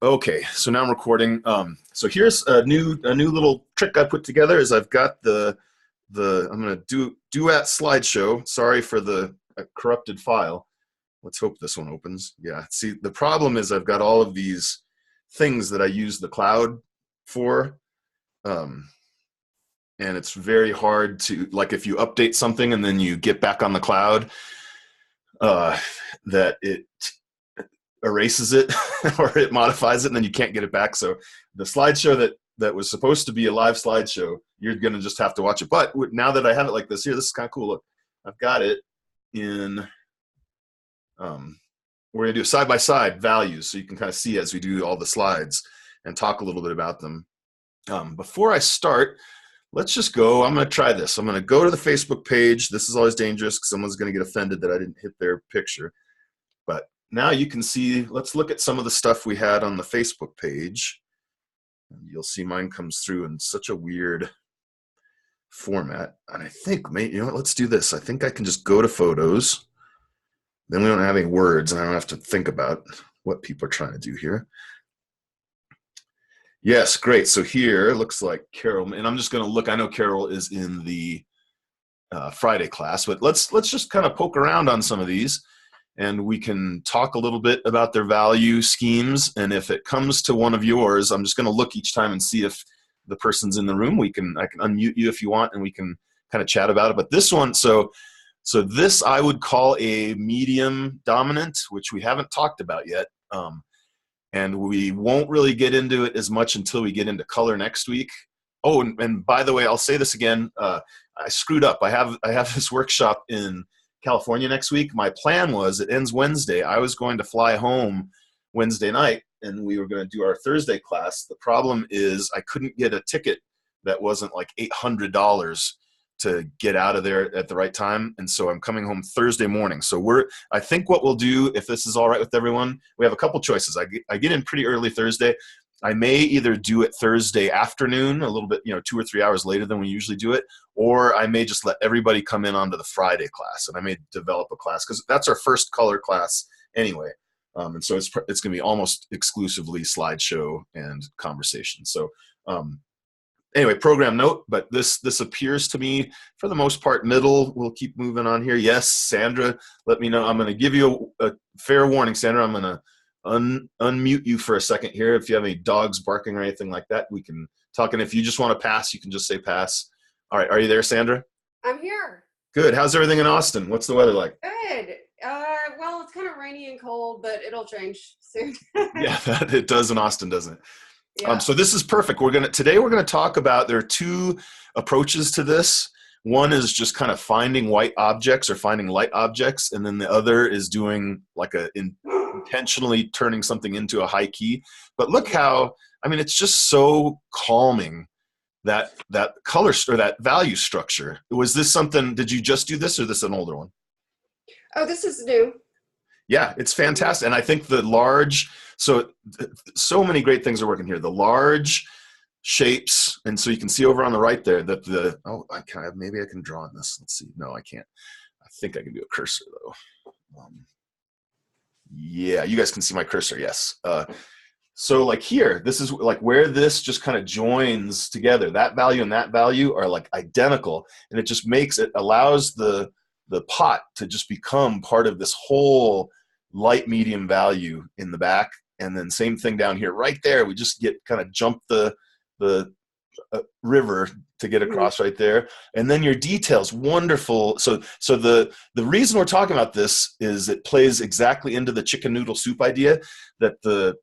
Okay, so now I'm recording. So here's a new little trick I put together. Is I've got the I'm gonna do duet slideshow. Sorry for the corrupted file. Let's hope this one opens. Yeah. See, the problem is I've got all of these things that I use the cloud for, um, and it's very hard to, like, if you update something and then you get back on the cloud, uh, that it erases it or it modifies it and then you can't get it back. So the slideshow that was supposed to be a live slideshow, you're going to just have to watch it. But now that I have it like this here, this is kind of cool. Look, I've got it in, we're going to do side by side values so you can kind of see as we do all the slides and talk a little bit about them. Before I start, let's just go. I'm going to try this. I'm going to go to the Facebook page. This is always dangerous because someone's going to get offended that I didn't hit their picture. But now you can see, let's look at some of the stuff we had on the Facebook page. And you'll see mine comes through in such a weird format. And I think, maybe, you know what, let's do this. I think I can just go to photos. Then we don't have any words and I don't have to think about what people are trying to do here. Yes, great. So here it looks like Carol, and I'm just going to look. I know Carol is in the Friday class, but let's just kind of poke around on some of these. And we can talk a little bit about their value schemes. And if it comes to one of yours, I'm just going to look each time and see if the person's in the room. I can unmute you if you want, and we can kind of chat about it. But this one, so this I would call a medium dominant, which we haven't talked about yet. And we won't really get into it as much until we get into color next week. Oh, and by the way, I'll say this again. I screwed up. I have this workshop in California next week. My plan was it ends Wednesday. I was going to fly home Wednesday night and we were going to do our Thursday class. The problem is I couldn't get a ticket that wasn't like $800 to get out of there at the right time. And so I'm coming home Thursday morning. So I think what we'll do, if this is all right with everyone, we have a couple choices. I get in pretty early Thursday. I may either do it Thursday afternoon, a little bit, 2 or 3 hours later than we usually do it, or I may just let everybody come in onto the Friday class, and I may develop a class because that's our first color class anyway. And so it's going to be almost exclusively slideshow and conversation. So anyway, program note, but this appears to me, for the most part, middle. We'll keep moving on here. Yes, Sandra, let me know. I'm going to give you a fair warning, Sandra. I'm going to unmute you for a second here. If you have any dogs barking or anything like that, we can talk. And if you just want to pass, you can just say pass. All right. Are you there, Sandra? I'm here. Good. How's everything in Austin? What's the weather like? Good. Well, it's kind of rainy and cold, but it'll change soon. Yeah, it does in Austin, doesn't it? Yeah. So this is perfect. Today we're going to talk about, there are two approaches to this. One is just kind of finding white objects or finding light objects, and then the other is doing like intentionally turning something into a high key. But look how, it's just so calming, that color or that value structure. Was this something, did you just do this or this is an older one? Oh, this is new. Yeah, it's fantastic. And I think the large, so many great things are working here. The large shapes, and so you can see over on the right there that maybe I can draw on this. Let's see. No, I can't. I think I can do a cursor though. Yeah, you guys can see my cursor. Yes. So like here, this is like where this just kind of joins together. That value and that value are like identical, and it just allows the pot to just become part of this whole light medium value in the back. And then same thing down here, right there. We just jump the river to get across right there. And then your details, wonderful. So the reason we're talking about this is it plays exactly into the chicken noodle soup idea, that the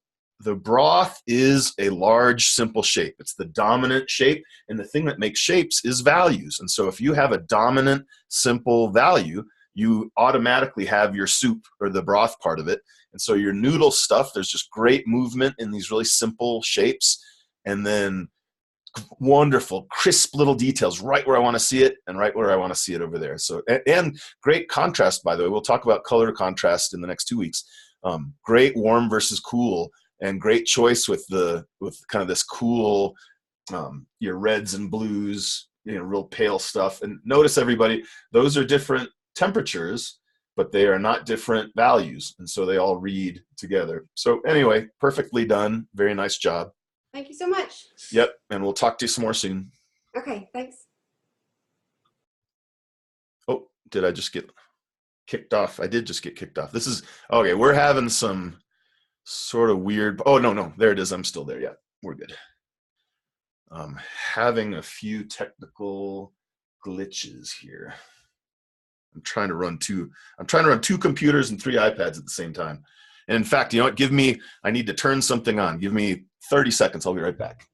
broth is a large, simple shape. It's the dominant shape, and the thing that makes shapes is values. And so if you have a dominant, simple value, you automatically have your soup or the broth part of it. And so your noodle stuff, there's just great movement in these really simple shapes, and then wonderful, crisp little details right where I want to see it and right where I want to see it over there. So, and great contrast, by the way. We'll talk about color contrast in the next 2 weeks. Great warm versus cool. And great choice with kind of this cool, your reds and blues, real pale stuff. And notice, everybody, those are different temperatures, but they are not different values. And so they all read together. So anyway, perfectly done. Very nice job. Thank you so much. Yep. And we'll talk to you some more soon. Okay, thanks. Oh, did I just get kicked off? I did just get kicked off. This is okay. We're having some sort of weird. Oh, no. There it is. I'm still there. Yeah, we're good. Having a few technical glitches here. I'm trying to run two computers and 3 iPads at the same time. And in fact, you know what? I need to turn something on. Give me 30 seconds. I'll be right back.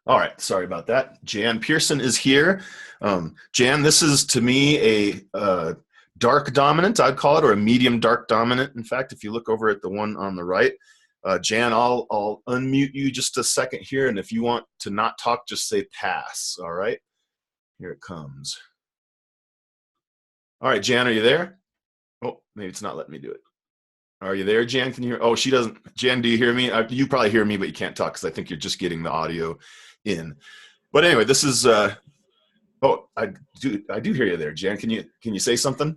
All right, sorry about that. Jan Pearson is here. Jan, this is to me a dark dominant, I'd call it, or a medium dark dominant. In fact, if you look over at the one on the right, Jan, I'll unmute you just a second here, and if you want to not talk, just say pass. All right, here it comes. All right, Jan, are you there? Oh, maybe it's not letting me do it. Are you there, Jan? Can you hear? Oh, she doesn't. Jan, do you hear me? You probably hear me, but you can't talk because I think you're just getting the audio in. But anyway, this is. Oh, I do hear you there, Jan. Can you say something?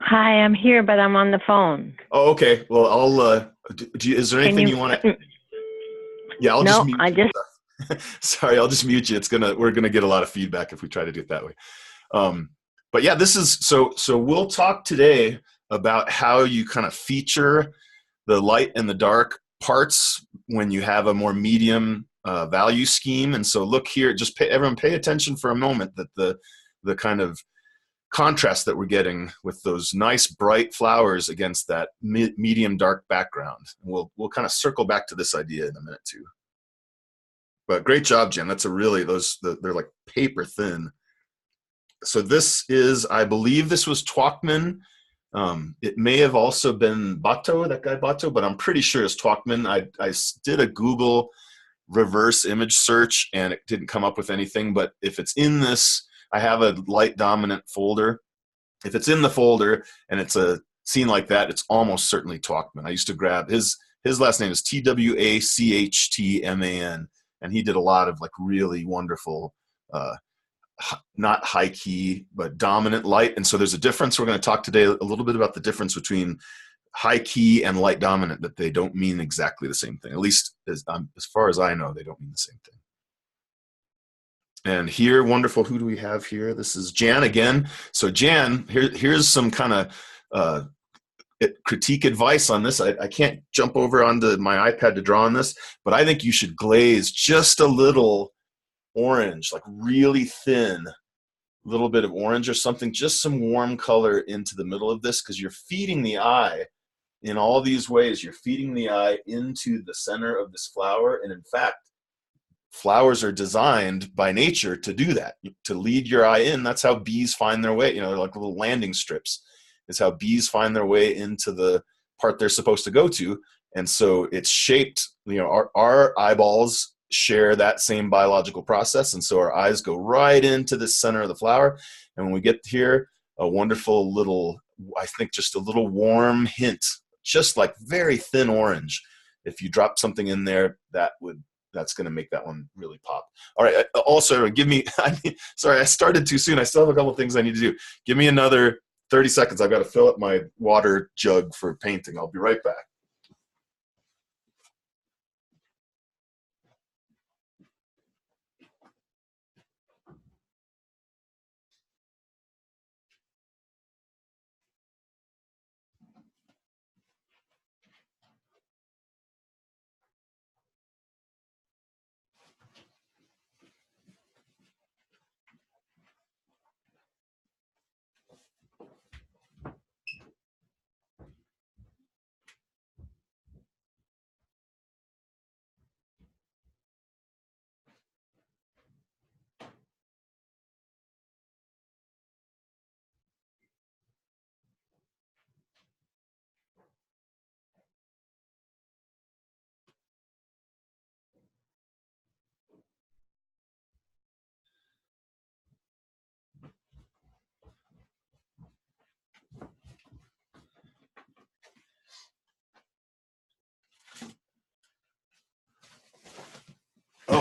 Hi, I'm here, but I'm on the phone. Oh, okay. Well, I'll. Is there anything you want to? Yeah, I'll just mute you. Sorry, I'll just mute you. We're gonna get a lot of feedback if we try to do it that way. But yeah, this is so we'll talk today about how you kind of feature the light and the dark parts when you have a more medium value scheme. And so look here, everyone pay attention for a moment that the kind of contrast that we're getting with those nice bright flowers against that medium dark background. We'll kind of circle back to this idea in a minute too. But great job, Jen. That's they're like paper thin. So this is, I believe this was Twachtman. It may have also been Bato, that guy Bato, but I'm pretty sure it's Twachtman. I did a Google reverse image search and it didn't come up with anything, but if it's in this, I have a light dominant folder. If it's in the folder and it's a scene like that, it's almost certainly Twachtman. I used to grab his last name is Twachtman, and he did a lot of like really wonderful not high key, but dominant light. And so there's a difference. We're going to talk today a little bit about the difference between high key and light dominant, that they don't mean exactly the same thing. At least as far as I know, they don't mean the same thing. And here, wonderful, who do we have here? This is Jan again. So Jan, here's some kind of critique advice on this. I can't jump over onto my iPad to draw on this, but I think you should glaze just a little orange, like really thin, little bit of orange or something, just some warm color into the middle of this, because you're feeding the eye in all these ways. You're feeding the eye into the center of this flower. And in fact, flowers are designed by nature to do that, to lead your eye in. That's how bees find their way. They're like little landing strips. Is how bees find their way into the part they're supposed to go to. And so it's shaped, our eyeballs share that same biological process. And so our eyes go right into the center of the flower. And when we get here, a wonderful little, I think just a little warm hint, just like very thin orange. If you drop something in there, that's going to make that one really pop. All right. Also, sorry, I started too soon. I still have a couple of things I need to do. Give me another 30 seconds. I've got to fill up my water jug for painting. I'll be right back.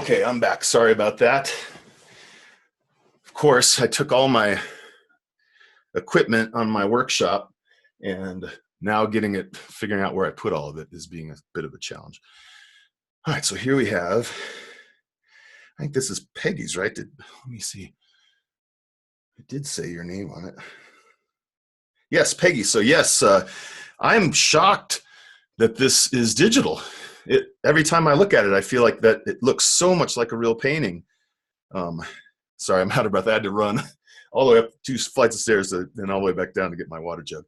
Okay, I'm back. Sorry about that. Of course, I took all my equipment on my workshop, and now figuring out where I put all of it is being a bit of a challenge. All right, so here we have, I think this is Peggy's, right? Let me see. It did say your name on it. Yes, Peggy. So yes, I'm shocked that this is digital. Every time I look at it, I feel like that it looks so much like a real painting. Sorry, I'm out of breath. I had to run all the way up 2 flights of stairs and all the way back down to get my water jug.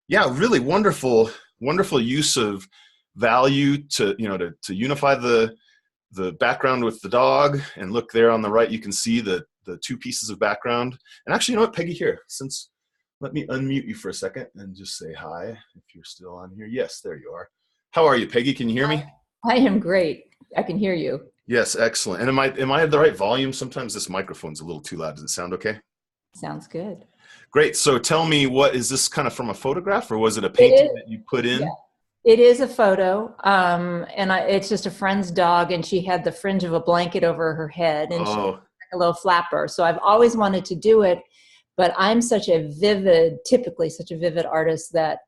Yeah, really wonderful use of value to unify the background with the dog. And look there on the right, you can see the 2 pieces of background. And actually, you know what, Peggy, here, let me unmute you for a second and just say hi if you're still on here. Yes, there you are. How are you, Peggy? Can you hear me? I am great. I can hear you. Yes, excellent. And am I at the right volume? Sometimes this microphone's a little too loud. Does it sound okay? Sounds good. Great. So tell me, is this kind of from a photograph, or was it a painting that you put in? Yeah. It is a photo, and it's just a friend's dog, and she had the fringe of a blanket over her head, and she was like a little flapper. So I've always wanted to do it, but I'm typically such a vivid artist that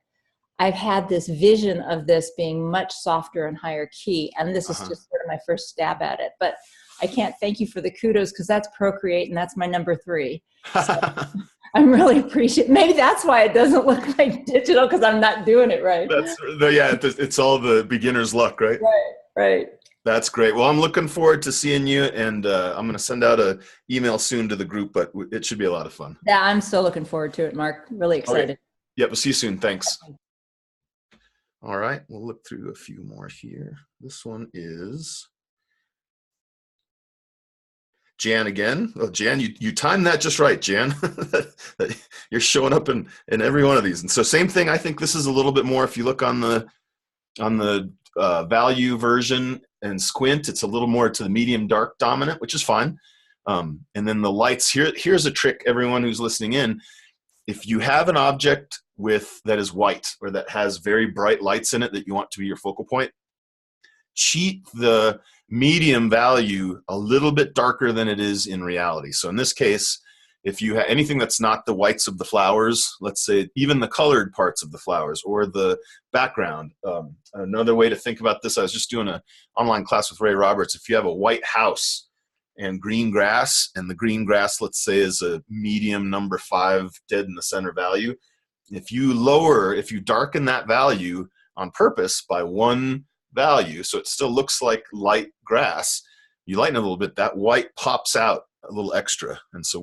I've had this vision of this being much softer and higher key, and this is just sort of my first stab at it. But I can't thank you for the kudos, because that's Procreate, and that's my number 3. So I'm really appreciative. Maybe that's why it doesn't look like digital, because I'm not doing it right. It's all the beginner's luck, right? Right. That's great. Well, I'm looking forward to seeing you, and I'm going to send out an email soon to the group, but it should be a lot of fun. Yeah, I'm so looking forward to it, Mark. Really excited. Okay. Yep, we'll see you soon. Thanks. All right, we'll look through a few more here. This one is Jan again. Oh, Jan, you timed that just right, Jan. You're showing up in every one of these. And so same thing, I think this is a little bit more, if you look on the value version and squint, it's a little more to the medium dark dominant, which is fine. And then the lights, here's a trick, everyone who's listening in. If you have an object that is white or that has very bright lights in it that you want to be your focal point, cheat the medium value a little bit darker than it is in reality. So in this case, if you have anything that's not the whites of the flowers, let's say even the colored parts of the flowers or the background. Another way to think about this, I was just doing an online class with Ray Roberts. If you have a white house and green grass, and the green grass, let's say, is a medium number 5 dead in the center value, if you darken that value on purpose by 1 value, so it still looks like light grass, you lighten it a little bit, that white pops out a little extra. And so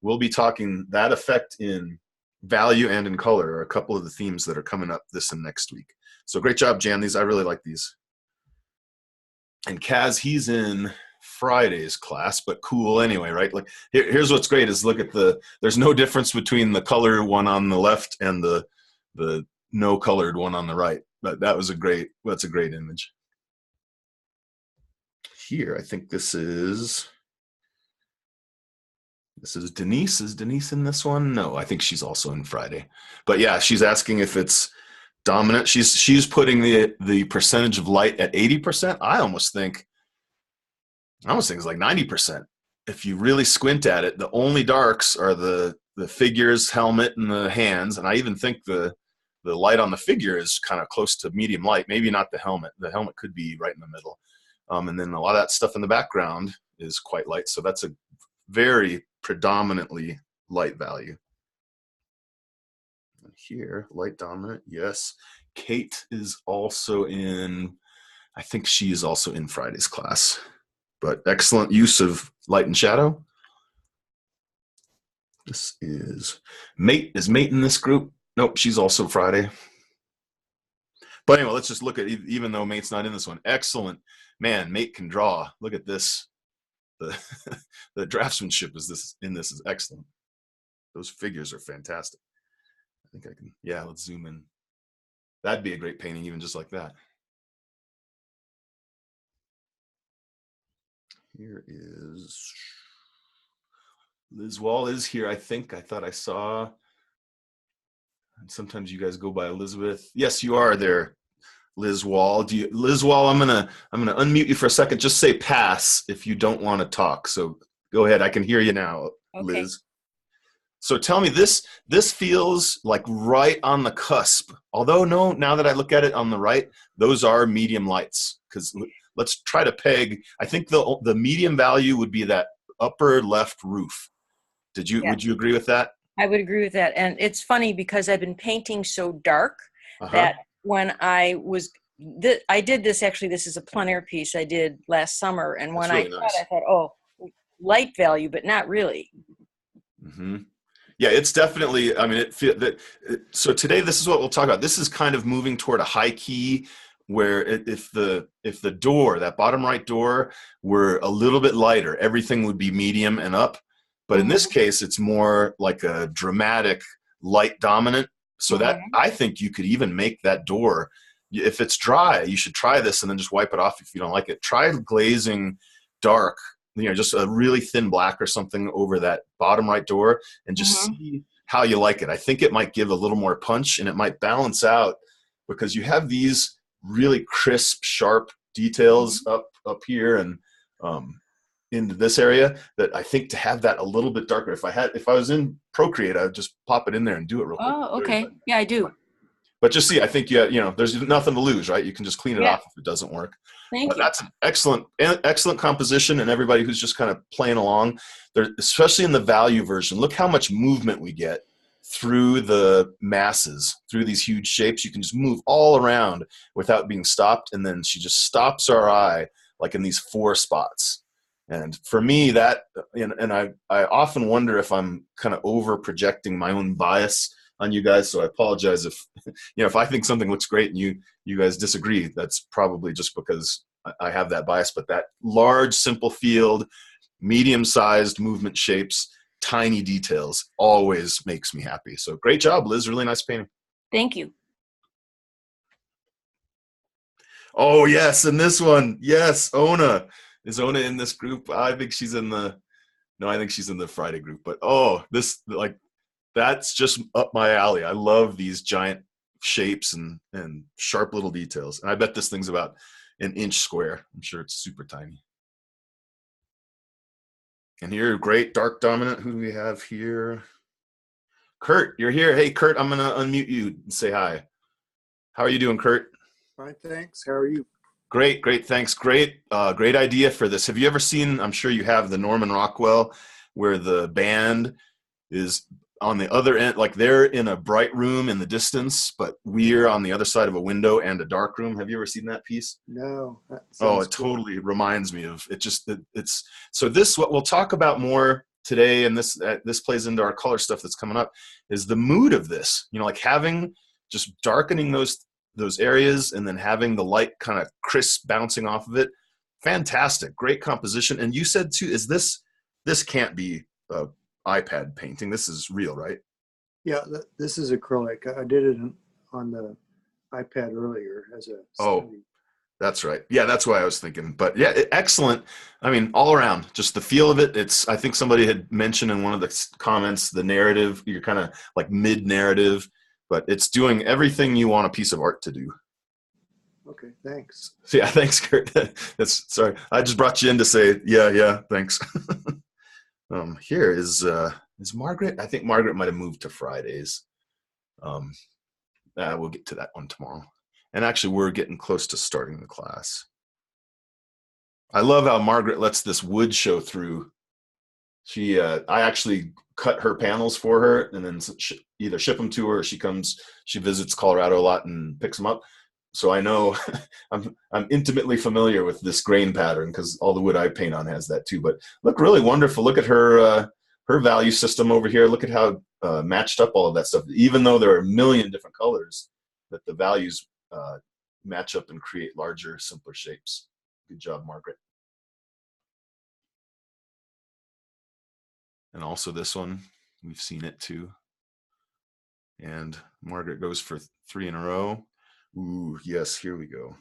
we'll be talking that effect in value and in color are a couple of the themes that are coming up this and next week. So great job, Jan. I really like these. And Kaz, he's in Friday's class, but cool anyway, right? Like here's what's great is look at there's no difference between the color one on the left and the no colored one on the right. But that's a great image. Here, I think this is Denise. Is Denise in this one? No, I think she's also in Friday. But yeah, she's asking if it's dominant. She's putting the percentage of light at 80%. I almost think it's like 90%. If you really squint at it, the only darks are the figures, helmet, and the hands. And I even think the light on the figure is kind of close to medium light. Maybe not the helmet. The helmet could be right in the middle. And then a lot of that stuff in the background is quite light. So that's a very predominantly light value. And here, light dominant, yes. Kate is also I think she is also in Friday's class. But excellent use of light and shadow. This is Mate. Is Mate in this group? Nope, she's also Friday. But anyway, let's just look at, even though Mate's not in this one. Excellent. Man, Mate can draw. Look at this. The draftsmanship in this is excellent. Those figures are fantastic. I think I can, yeah, let's zoom in. That'd be a great painting, even just like that. Here is Liz Wall is here, I think. I thought I saw. And sometimes you guys go by Elizabeth. Yes, you are there, Liz Wall. Liz Wall, I'm gonna unmute you for a second. Just say pass if you don't want to talk. So go ahead. I can hear you now, Okay. Liz. So tell me, this feels like right on the cusp. Although no, now that I look at it on the right, those are medium lights. Because let's try to peg. I think the medium value would be that upper left roof. Yeah. Would you agree with that? I would agree with that. And it's funny because I've been painting so dark that when I did this, actually, this is a plein air piece I did last summer. And when That's really nice. I thought, oh, light value, but not really. Mm-hmm. Yeah, it's definitely, I mean, so today this is what we'll talk about. This is kind of moving toward a high key where if the door, that bottom right door, were a little bit lighter, everything would be medium and up. But in this case, it's more like a dramatic light dominant. So that I think you could even make that door, if it's dry, you should try this and then just wipe it off if you don't like it. Try glazing dark, just a really thin black or something over that bottom right door and just see how you like it. I think it might give a little more punch and it might balance out because you have these really crisp, sharp details up here and into this area that I think to have that a little bit darker. If I was in Procreate, I would just pop it in there and do it real quick. Oh, okay. Yeah, I do. But just see, I think there's nothing to lose, right? You can just clean it off if it doesn't work. Thank you. That's an excellent composition, and everybody who's just kind of playing along, especially in the value version, look how much movement we get through the masses, through these huge shapes. You can just move all around without being stopped, and then she just stops our eye like in these 4 spots. And for me, that, and I often wonder if I'm kind of over projecting my own bias on you guys. So I apologize if I think something looks great and you guys disagree. That's probably just because I have that bias. But that large, simple field, medium-sized movement shapes, tiny details always makes me happy. So great job, Liz. Really nice painting. Thank you. Oh yes, and this one, yes, Ona. Is Ona in this group? I think she's in the Friday group. But that's just up my alley. I love these giant shapes and sharp little details. And I bet this thing's about an inch square. I'm sure it's super tiny. And here, great dark dominant. Who do we have here? Kurt, you're here. Hey, Kurt, I'm going to unmute you and say hi. How are you doing, Kurt? Fine, thanks. How are you? Great, thanks. Great idea for this. Have you ever seen, I'm sure you have, the Norman Rockwell, where the band is on the other end, like they're in a bright room in the distance, but we're on the other side of a window and a dark room. Have you ever seen that piece? No. Oh, it totally reminds me of it. So this, what we'll talk about more today, and this plays into our color stuff that's coming up, is the mood of this, like just darkening those areas and then having the light kind of crisp bouncing off of it. Fantastic. Great composition. And you said too, this can't be a iPad painting. This is real, right? Yeah, this is acrylic. I did it on the iPad earlier as a study. That's right. Yeah, that's why I was thinking. But yeah, excellent. I mean, all around, just the feel of it. I think somebody had mentioned in one of the comments, the narrative, you're kind of like mid-narrative, but it's doing everything you want a piece of art to do. Okay, thanks. Yeah, thanks, Kurt. Sorry, I just brought you in to say, yeah, thanks. Here is Margaret. I think Margaret might have moved to Fridays. We'll get to that one tomorrow. And actually, we're getting close to starting the class. I love how Margaret lets this wood show through. I actually cut her panels for her and then either ship them to her or she visits Colorado a lot and picks them up. So I know I'm intimately familiar with this grain pattern because all the wood I paint on has that too. But look really wonderful. Look at her value system over here. Look at how matched up all of that stuff. Even though there are a million different colors, that the values match up and create larger, simpler shapes. Good job, Margaret. And also this one, we've seen it too. And Margaret goes for 3 in a row. Ooh, yes, here we go.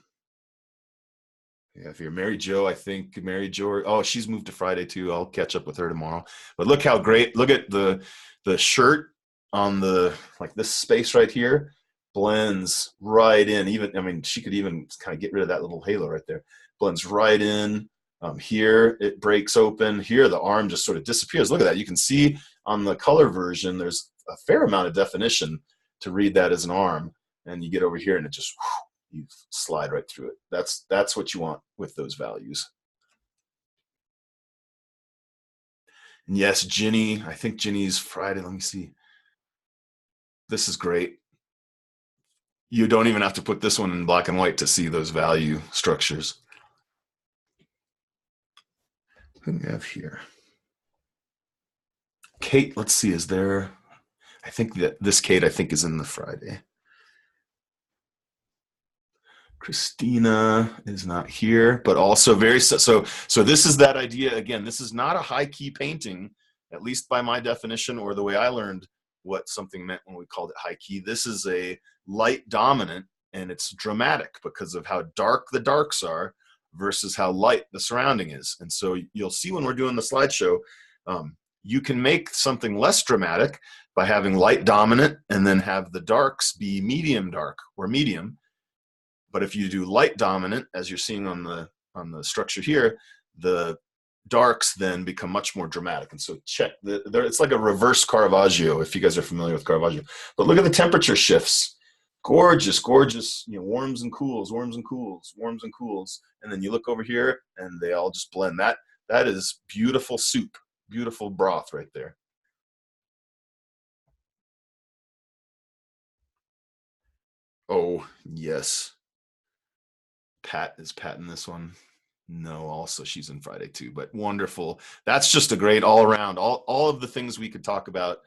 Yeah, if you're Mary Jo, I think Mary Jo, oh, she's moved to Friday too. I'll catch up with her tomorrow. But look how great, look at the shirt on like this space right here. blends right in. Even, I mean, she could even kind of get rid of that little halo right there. Blends right in. Here it breaks open. Here the arm just sort of disappears. Look at that. You can see on the color version there's a fair amount of definition to read that as an arm. And you get over here and it just, you slide right through it. That's what you want with those values. And yes, Ginny, I think Ginny's Friday. Let me see. This is great. You don't even have to put this one in black and white to see those value structures. Who do we have here? Kate, let's see, is there, I think that this Kate, I think, is in the Friday. Christina is not here, but also very, so this is that idea, again, this is not a high key painting, at least by my definition or the way I learned what something meant when we called it high key. This is a light dominant, and it's dramatic because of how dark the darks are versus how light the surrounding is. And so you'll see when we're doing the slideshow, you can make something less dramatic by having light dominant and then have the darks be medium dark or medium. But if you do light dominant, as you're seeing on the structure here, the darks then become much more dramatic. And so check, it's like a reverse Caravaggio, if you guys are familiar with Caravaggio. But look at the temperature shifts. Gorgeous, gorgeous, warms and cools, warms and cools, warms and cools. And then you look over here and they all just blend. That is beautiful soup, beautiful broth right there. Oh, yes. Is Pat in this one? No, also she's in Friday too, but wonderful. That's just a great all around. All of the things we could talk about,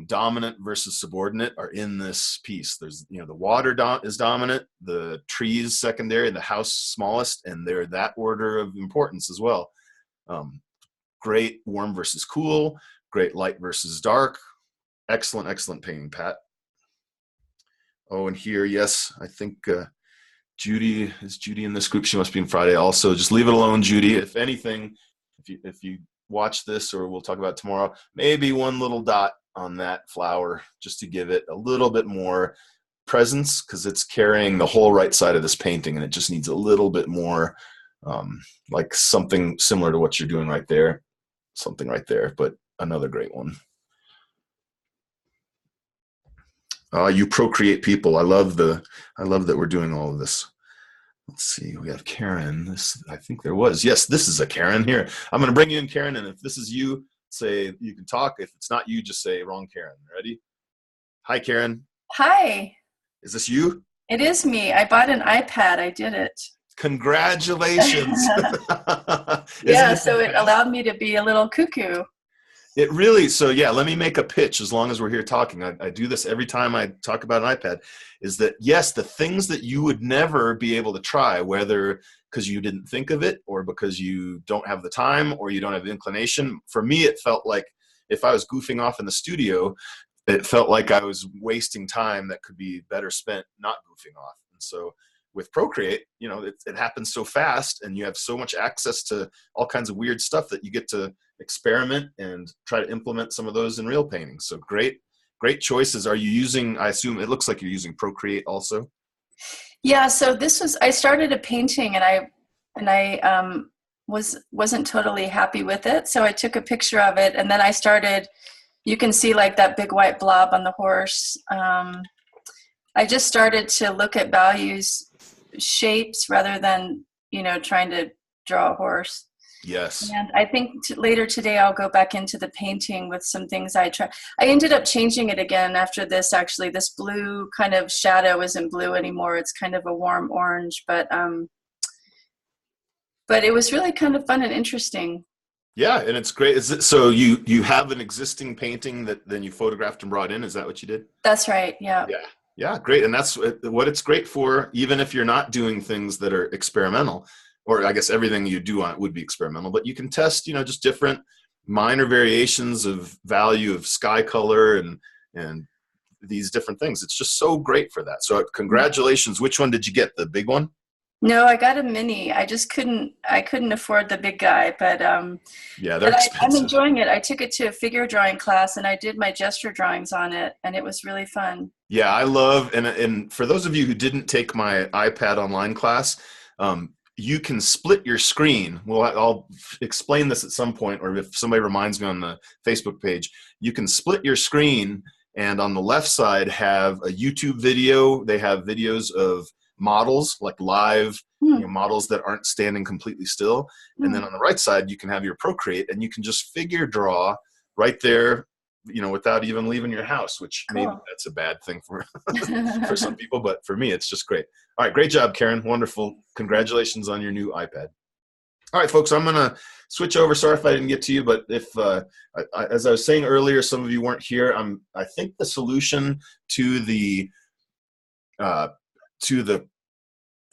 dominant versus subordinate, are in this piece. There's, the water is dominant, the trees secondary, the house smallest, and they're that order of importance as well. Great warm versus cool, great light versus dark. Excellent, excellent painting, Pat. Oh, and here, yes, I think Judy, is Judy in this group? She must be in Friday also. Just leave it alone, Judy. If anything, if you watch this, or we'll talk about it tomorrow, maybe one little dot on that flower just to give it a little bit more presence, because it's carrying the whole right side of this painting and it just needs a little bit more, like something similar to what you're doing right there. Something right there, but another great one. You procreate people. I love that we're doing all of this. Let's see, we have Karen. I think there was. Yes, this is a Karen here. I'm going to bring you in, Karen, and if this is you, say you can talk. If it's not you, just say wrong Karen. Ready? Hi, Karen. Hi. Is this you? It is me. I bought an iPad. I did it. Congratulations. Yeah, so it allowed me to be a little cuckoo. It really, so yeah, let me make a pitch as long as we're here talking. I do this every time I talk about an iPad, is that yes, the things that you would never be able to try, whether because you didn't think of it or because you don't have the time or you don't have the inclination. For me, it felt like if I was goofing off in the studio, it felt like I was wasting time that could be better spent not goofing off. And so with Procreate, it happens so fast and you have so much access to all kinds of weird stuff that you get to experiment and try to implement some of those in real painting. So great choices. Are you using, I assume it looks like you're using Procreate also? Yeah, so I started a painting and I wasn't totally happy with it. So I took a picture of it and then I started, you can see like that big white blob on the horse. I just started to look at values, shapes, rather than, trying to draw a horse. Yes. And I think later today I'll go back into the painting with some things I tried. I ended up changing it again after this, actually. This blue kind of shadow isn't blue anymore. It's kind of a warm orange, but it was really kind of fun and interesting. Yeah, and it's great. So you have an existing painting that then you photographed and brought in? Is that what you did? That's right, yeah. Yeah, great. And that's what it's great for, even if you're not doing things that are experimental. Or I guess everything you do on it would be experimental, but you can test, just different minor variations of value of sky color and these different things. It's just so great for that. So congratulations. Which one did you get? The big one? No, I got a mini. I couldn't afford the big guy, but yeah, they're expensive. I'm enjoying it. I took it to a figure drawing class and I did my gesture drawings on it, and it was really fun. Yeah, I love, and for those of you who didn't take my iPad online class, you can split your screen. Well, I'll explain this at some point, or if somebody reminds me on the Facebook page, you can split your screen, and on the left side have a YouTube video. They have videos of models, like live models that aren't standing completely still. And then on the right side, you can have your Procreate, and you can just figure draw right there, without even leaving your house, which maybe that's a bad thing for for some people, but for me, it's just great. All right, great job, Karen. Wonderful. Congratulations on your new iPad. All right, folks, I'm going to switch over. Sorry if I didn't get to you, but if, as I was saying earlier, some of you weren't here. I think the solution to the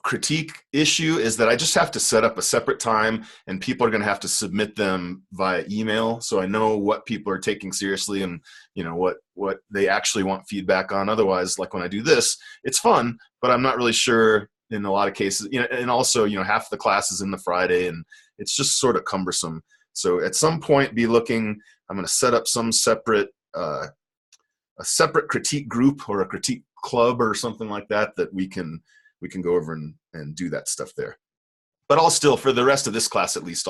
critique issue is that I just have to set up a separate time, and people are going to have to submit them via email, so I know what people are taking seriously and what they actually want feedback on. Otherwise, like when I do this, it's fun, but I'm not really sure in a lot of cases, and also half the class is in the Friday, and it's just sort of cumbersome. So at some point, I'm going to set up some separate a separate critique group or a critique club or something like that we can go over and do that stuff there. But I'll still, for the rest of this class at least,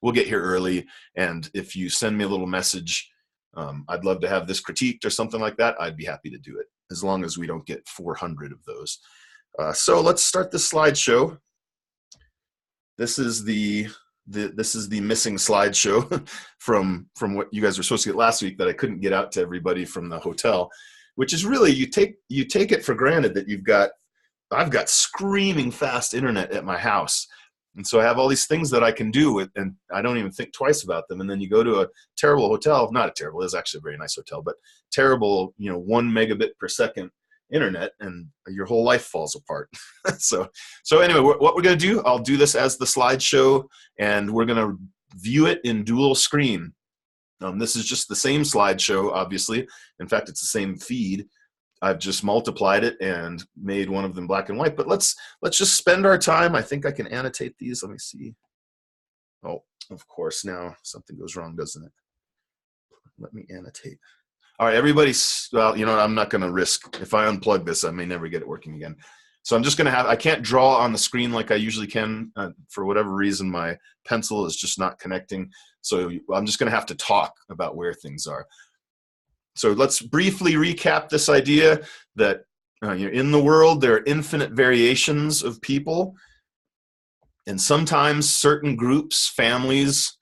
we'll get here early, and if you send me a little message, I'd love to have this critiqued or something like that, I'd be happy to do it, as long as we don't get 400 of those. So let's start this slideshow. This is the missing slideshow from what you guys were supposed to get last week that I couldn't get out to everybody from the hotel, which is really, you take it for granted that I've got screaming fast internet at my house. And so I have all these things that I can do and I don't even think twice about them. And then you go to a terrible hotel, not a terrible, it's actually a very nice hotel, but terrible, 1 megabit per second internet, and your whole life falls apart. So anyway, what we're going to do, I'll do this as the slideshow, and we're going to view it in dual screen. This is just the same slideshow, obviously. In fact, it's the same feed. I've just multiplied it and made one of them black and white. But let's just spend our time. I think I can annotate these. Let me see. Oh, of course, now something goes wrong, doesn't it? Let me annotate. All right, everybody's, well, I'm not going to risk. If I unplug this, I may never get it working again. So I'm just going to I can't draw on the screen like I usually can. For whatever reason, my pencil is just not connecting. So I'm just going to have to talk about where things are. So let's briefly recap this idea that in the world, there are infinite variations of people. And sometimes certain groups, families,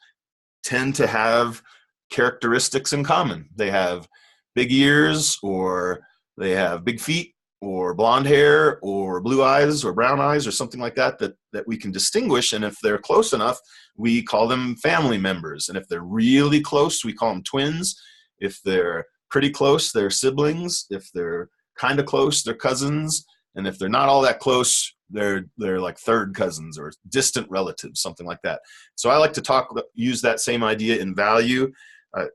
tend to have characteristics in common. They have big ears, or they have big feet, or blonde hair, or blue eyes, or brown eyes, or something like that we can distinguish. And if they're close enough, we call them family members. And if they're really close, we call them twins. If they're pretty close, they're siblings. If they're kind of close, they're cousins. And if they're not all that close, they're like third cousins or distant relatives, something like that. So I like to use that same idea in value.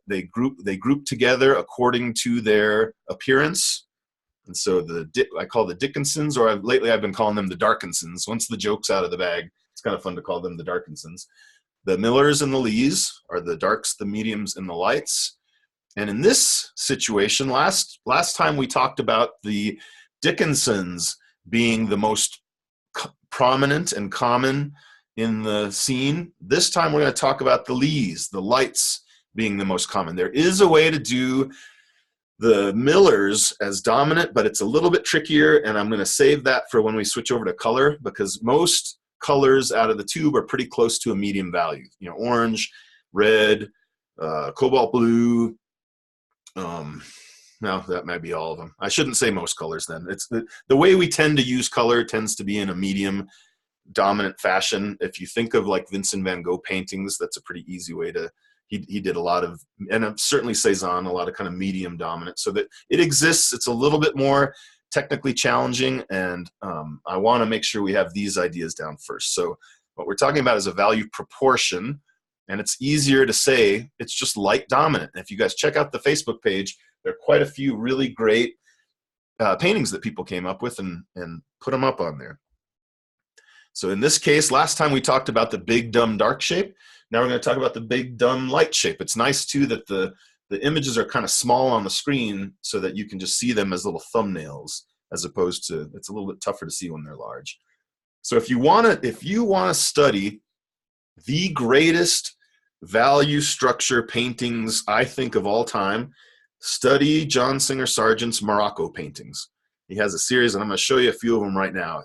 They group together according to their appearance. And so I call the Dickinsons, or lately I've been calling them the Darkinsons. Once the joke's out of the bag, it's kind of fun to call them the Darkinsons. The Millers and the Lees are the darks, the mediums, and the lights. And in this situation, last time we talked about the Dickinsons being the most prominent and common in the scene. This time we're going to talk about the Lees, the lights, being the most common. There is a way to do the Millers as dominant, but it's a little bit trickier, and I'm going to save that for when we switch over to color, because most colors out of the tube are pretty close to a medium value. Orange, red, cobalt blue. No, that might be all of them. I shouldn't say most colors then. It's the way we tend to use color tends to be in a medium dominant fashion. If you think of like Vincent van Gogh paintings, that's a pretty easy way to, he did a lot of, and certainly Cezanne, a lot of kind of medium dominant, so that it exists. It's a little bit more technically challenging, and I want to make sure we have these ideas down first. So what we're talking about is a value proportion, and it's easier to say it's just light dominant. And if you guys check out the Facebook page, there are quite a few really great paintings that people came up with and put them up on there. So in this case, last time we talked about the big, dumb, dark shape. Now we're going to talk about the big, dumb, light shape. It's nice, too, that the images are kind of small on the screen so that you can just see them as little thumbnails, as opposed to, it's a little bit tougher to see when they're large. So if you want to study the greatest value structure paintings, I think, of all time, study John Singer Sargent's Morocco paintings. He has a series, and I'm going to show you a few of them right now.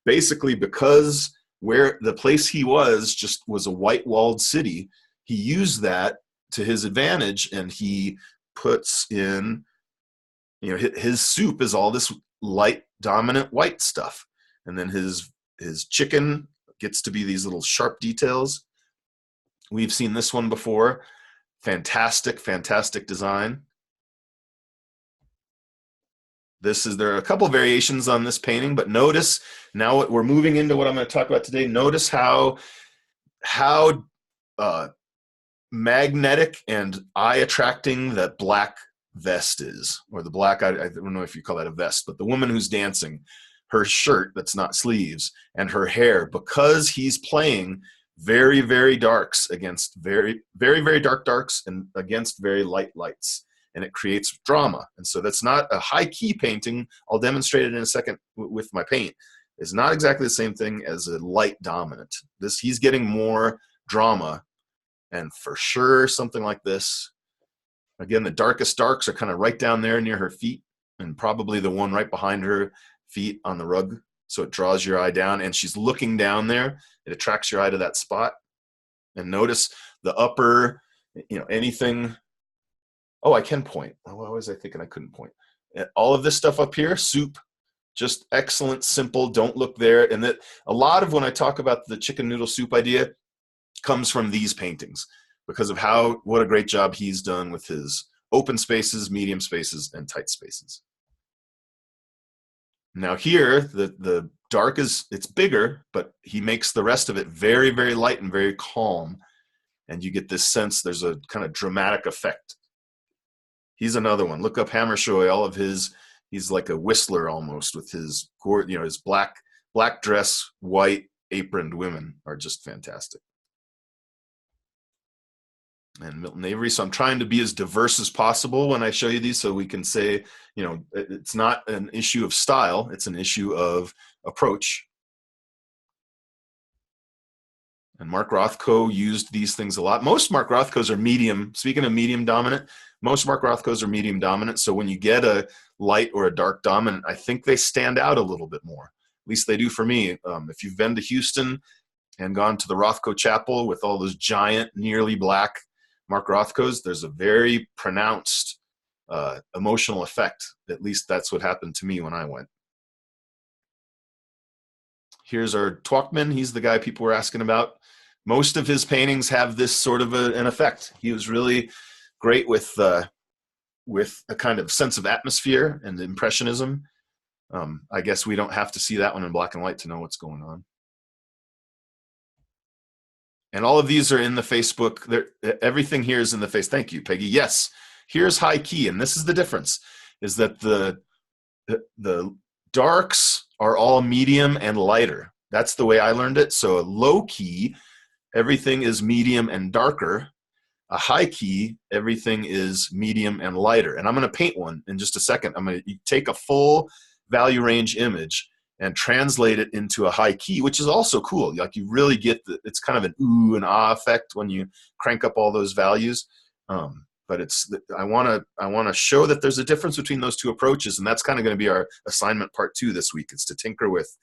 Basically, because where the place he was just was a white-walled city, he used that to his advantage, and he puts in, his soup is all this light, dominant white stuff. And then his chicken gets to be these little sharp details. We've seen this one before. Fantastic, fantastic design. There are a couple variations on this painting, but notice now we're moving into what I'm going to talk about today. Notice how magnetic and eye-attracting that black vest is, or the black, I don't know if you call that a vest, but the woman who's dancing, her shirt that's not sleeves, and her hair, because he's playing very, very darks against very, very, very dark darks and against very light lights. And it creates drama. And so that's not a high key painting. I'll demonstrate it in a second with my paint. It's not exactly the same thing as a light dominant. He's getting more drama. And for sure, something like this. Again, the darkest darks are kind of right down there near her feet, and probably the one right behind her feet on the rug. So it draws your eye down, and she's looking down there. It attracts your eye to that spot. And notice the upper, anything. Oh, I can point. Why was I thinking I couldn't point? All of this stuff up here, soup, just excellent, simple, don't look there. And that a lot of when I talk about the chicken noodle soup idea comes from these paintings because of what a great job he's done with his open spaces, medium spaces, and tight spaces. Now here, the dark it's bigger, but he makes the rest of it very, very light and very calm. And you get this sense there's a kind of dramatic effect. He's another one. Look up Hammershøi. All of he's like a whistler almost with his, his black dress, white aproned women are just fantastic. And Milton Avery. So I'm trying to be as diverse as possible when I show you these so we can say, it's not an issue of style. It's an issue of approach. And Mark Rothko used these things a lot. Most Mark Rothkos are medium. Speaking of medium dominant, most Mark Rothkos are medium dominant. So when you get a light or a dark dominant, I think they stand out a little bit more. At least they do for me. If you've been to Houston and gone to the Rothko Chapel with all those giant, nearly black Mark Rothkos, there's a very pronounced emotional effect. At least that's what happened to me when I went. Here's our Twachtman. He's the guy people were asking about. Most of his paintings have this sort of an effect. He was really great with a kind of sense of atmosphere and impressionism. I guess we don't have to see that one in black and white to know what's going on. And all of these are in the Facebook. Everything here is in the face. Thank you, Peggy. Yes, here's high key, and this is the difference, is that the darks are all medium and lighter. That's the way I learned it. So a low key, everything is medium and darker. A high key, everything is medium and lighter. And I'm going to paint one in just a second. I'm going to take a full value range image and translate it into a high key, which is also cool. Like you really get it's kind of an ooh and ah effect when you crank up all those values. But I want to show that there's a difference between those two approaches, and that's kind of going to be our assignment part 2 this week. It's to tinker with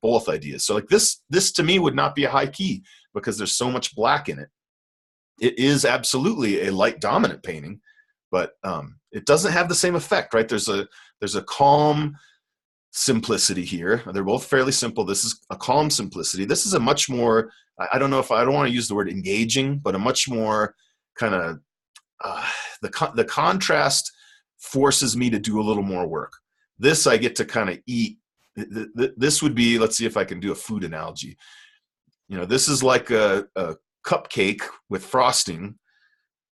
both ideas. So like this to me would not be a high key because there's so much black in it. It is absolutely a light dominant painting, but it doesn't have the same effect, right? There's a calm simplicity here. They're both fairly simple. This is a calm simplicity. This is a much more, I don't want to use the word engaging, but a much more kind of, the contrast forces me to do a little more work. This I get to kind of eat. This would be, let's see if I can do a food analogy. This is like a cupcake with frosting,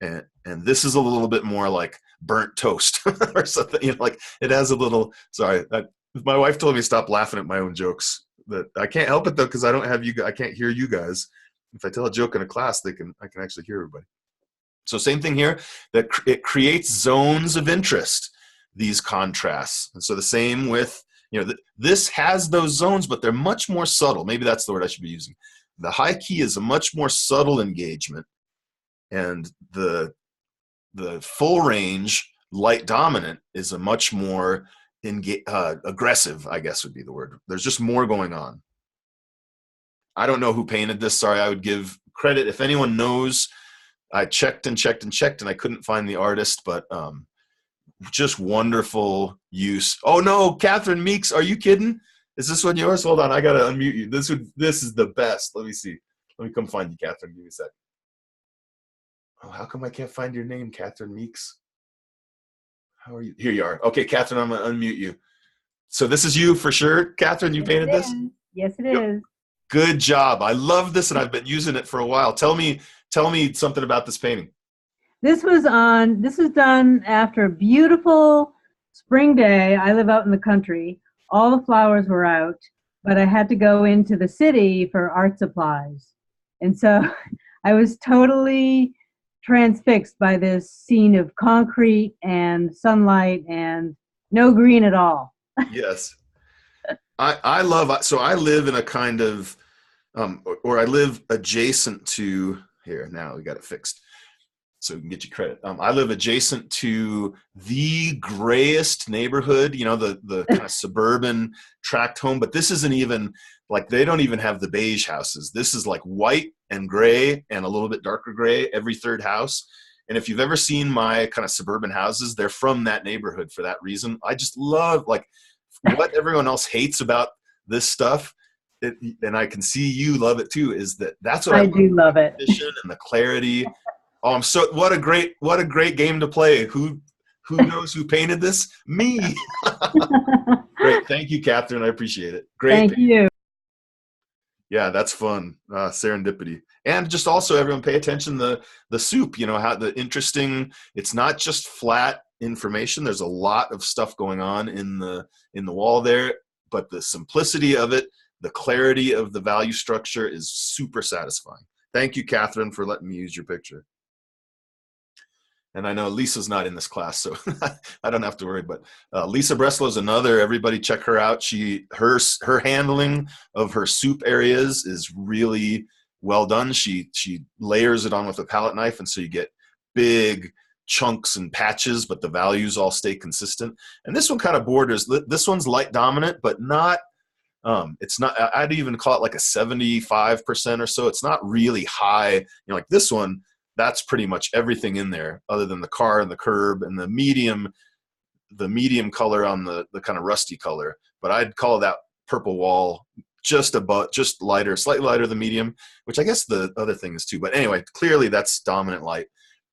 and this is a little bit more like burnt toast or something. Like it has a little. Sorry, my wife told me to stop laughing at my own jokes. that I can't help it though, because I don't have I can't hear you guys. If I tell a joke in a class, I can actually hear everybody. So same thing here, that it creates zones of interest, these contrasts. And so the same with, this has those zones, but they're much more subtle. Maybe that's the word I should be using. The high key is a much more subtle engagement, and the full range light dominant is a much more aggressive, I guess would be the word. There's just more going on. I don't know who painted this. Sorry, I would give credit. If anyone knows, I checked and checked and checked, and I couldn't find the artist, but just wonderful use. Oh no, Catherine Meeks, are you kidding? Is this one yours? Hold on, I gotta unmute you. This is the best. Let me see. Let me come find you, Catherine. Give me a sec. Oh, how come I can't find your name, Catherine Meeks? How are you? Here you are. Okay, Catherine, I'm gonna unmute you. So this is you for sure, Catherine. You painted this? Yes, it is. Good job. I love this, and I've been using it for a while. Tell me something about this painting. This was done after a beautiful spring day. I live out in the country. All the flowers were out, but I had to go into the city for art supplies. And so I was totally transfixed by this scene of concrete and sunlight and no green at all. Yes. I live in a kind of, or I live adjacent to, here, now we got it fixed so we can get you credit. I live adjacent to the grayest neighborhood, the kind of suburban tract home, but this isn't even, like, they don't even have the beige houses. This is like white and gray and a little bit darker gray, every third house. And if you've ever seen my kind of suburban houses, they're from that neighborhood for that reason. I just love, like, what everyone else hates about this stuff, and I can see you love it too, is that's what I do love it. And the clarity. Oh, what a great game to play. Who knows who painted this? Me. Great. Thank you, Catherine. I appreciate it. Great. Thank you. Yeah, that's fun. Serendipity. And just also everyone pay attention the soup, how the interesting, it's not just flat information. There's a lot of stuff going on in the wall there, but the simplicity of it, the clarity of the value structure is super satisfying. Thank you, Catherine, for letting me use your picture. And I know Lisa's not in this class, so I don't have to worry. But Lisa Breslow is another. Everybody check her out. Her handling of her soup areas is really well done. She layers it on with a palette knife, and so you get big chunks and patches, but the values all stay consistent. And this one kind of borders. This one's light dominant, but not. It's not. I'd even call it like a 75% or so. It's not really high. Like this one. That's pretty much everything in there other than the car and the curb and the medium color on the kind of rusty color. But I'd call that purple wall just lighter, slightly lighter than medium, which I guess the other thing is too. But anyway, clearly that's dominant light.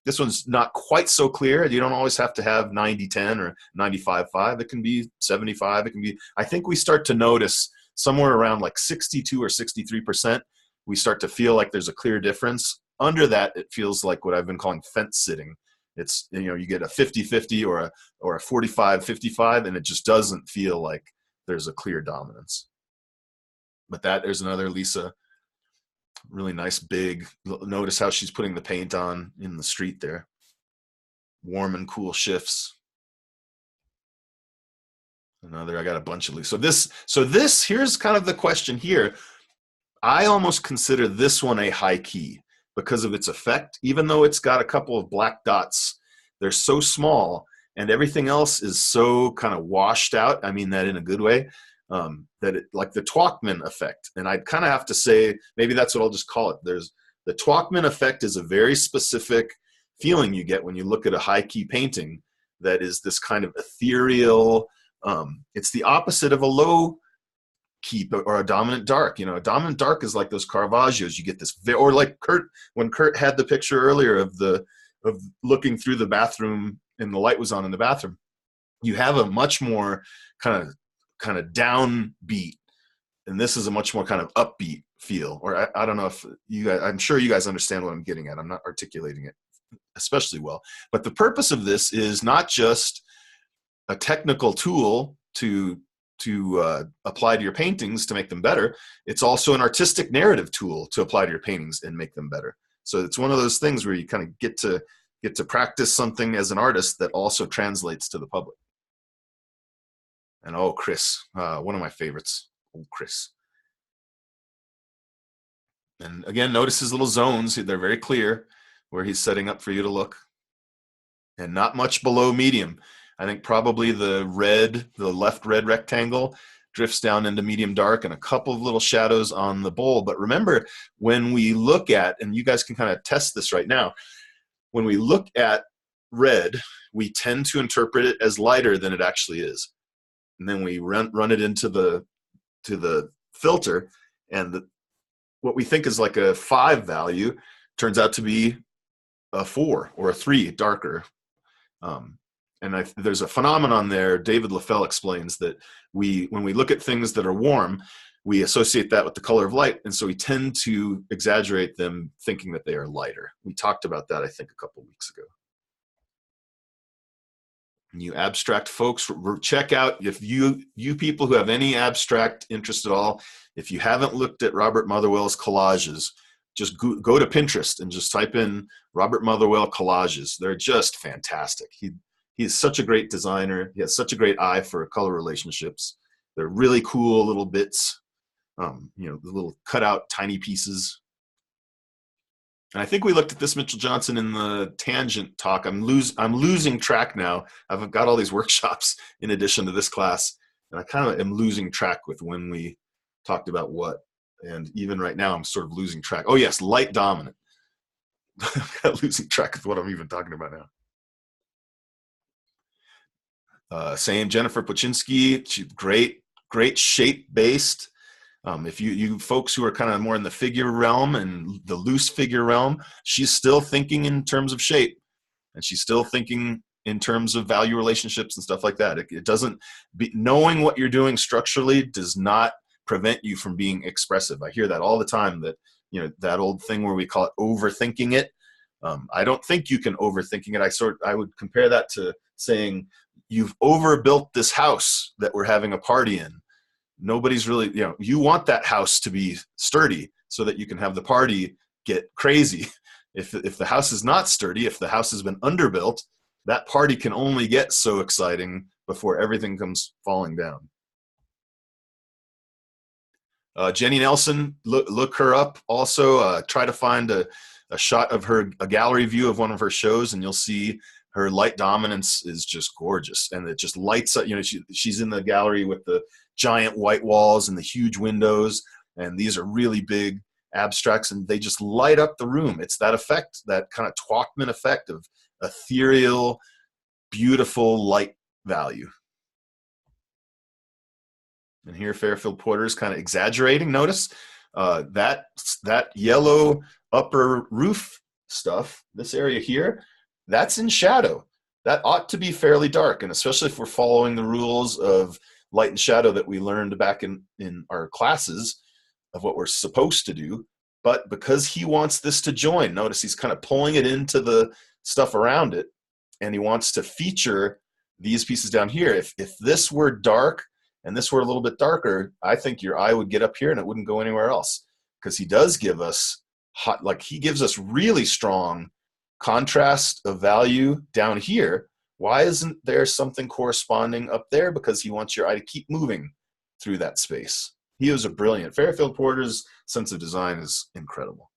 This one's not quite so clear. You don't always have to have 90-10 or 95-5. It can be 75. It can be, I think we start to notice somewhere around like 62 or 63%, we start to feel like there's a clear difference. Under that, it feels like what I've been calling fence sitting. It's, you get a 50-50 or a 45-55, and it just doesn't feel like there's a clear dominance. But there's another Lisa, really nice big. Notice how she's putting the paint on in the street there. Warm and cool shifts. Another, I got a bunch of Lisa. So this, here's kind of the question here. I almost consider this one a high key, because of its effect. Even though it's got a couple of black dots, they're so small, and everything else is so kind of washed out. I mean that in a good way, that it, like the Twachtman effect. And I'd kind of have to say, maybe that's what I'll just call it. There's the Twachtman effect is a very specific feeling you get when you look at a high key painting that is this kind of ethereal, it's the opposite of a low key or a dominant dark. A dominant dark is like those Caravaggios. You get this, or like when Kurt had the picture earlier of looking through the bathroom and the light was on in the bathroom. You have a much more kind of downbeat, and this is a much more kind of upbeat feel. Or I don't know if you guys, I'm sure you guys understand what I'm getting at. I'm not articulating it especially well, but the purpose of this is not just a technical tool to apply to your paintings to make them better, it's also an artistic narrative tool to apply to your paintings and make them better. So it's one of those things where you kind of get to practice something as an artist that also translates to the public. And oh, Chris, one of my favorites, old Chris. And again, notice his little zones. They're very clear where he's setting up for you to look. And not much below medium. I think probably the left red rectangle drifts down into medium dark and a couple of little shadows on the bowl. But remember, when we look at, and you guys can kind of test this right now, when we look at red, we tend to interpret it as lighter than it actually is. And then we run it into the filter, and what we think is like a 5 value turns out to be a 4 or a 3 darker. And there's a phenomenon there. David Leffel explains that when we look at things that are warm, we associate that with the color of light, and so we tend to exaggerate them thinking that they are lighter. We talked about that, I think, a couple weeks ago. And you abstract folks, check out, if you people who have any abstract interest at all, if you haven't looked at Robert Motherwell's collages, just go to Pinterest and just type in Robert Motherwell collages. They're just fantastic. He's such a great designer. He has such a great eye for color relationships. They're really cool little bits, the little cutout tiny pieces. And I think we looked at this, Mitchell Johnson, in the tangent talk. I'm losing track now. I've got all these workshops in addition to this class, and I kind of am losing track with when we talked about what. And even right now, I'm sort of losing track. Oh yes, light dominant. I'm losing track of what I'm even talking about now. Same Jennifer Pochinski, she's great shape-based. If you folks who are kind of more in the figure realm and the loose figure realm, she's still thinking in terms of shape, and she's still thinking in terms of value relationships and stuff like that. It doesn't, knowing what you're doing structurally does not prevent you from being expressive. I hear that all the time, that, that old thing where we call it overthinking it. I don't think you can overthinking it. I would compare that to saying, you've overbuilt this house that we're having a party in. Nobody's really, you want that house to be sturdy so that you can have the party get crazy. If the house is not sturdy, if the house has been underbuilt, that party can only get so exciting before everything comes falling down. Jenny Nelson, look her up. Also, try to find a shot of a gallery view of one of her shows, and you'll see her light dominance is just gorgeous, and it just lights up. She's in the gallery with the giant white walls and the huge windows, and these are really big abstracts, and they just light up the room. It's that effect, that kind of Twachtman effect of ethereal, beautiful light value. And here Fairfield Porter's kind of exaggerating. Notice that yellow upper roof stuff, this area here, that's in shadow. That ought to be fairly dark, and especially if we're following the rules of light and shadow that we learned back in our classes of what we're supposed to do. But because he wants this to join, notice he's kind of pulling it into the stuff around it, and he wants to feature these pieces down here. If this were dark and this were a little bit darker, I think your eye would get up here and it wouldn't go anywhere else, because he does give us he gives us really strong contrast of value down here. Why isn't there something corresponding up there? Because he wants your eye to keep moving through that space. He was a brilliant. Fairfield Porter's sense of design is incredible.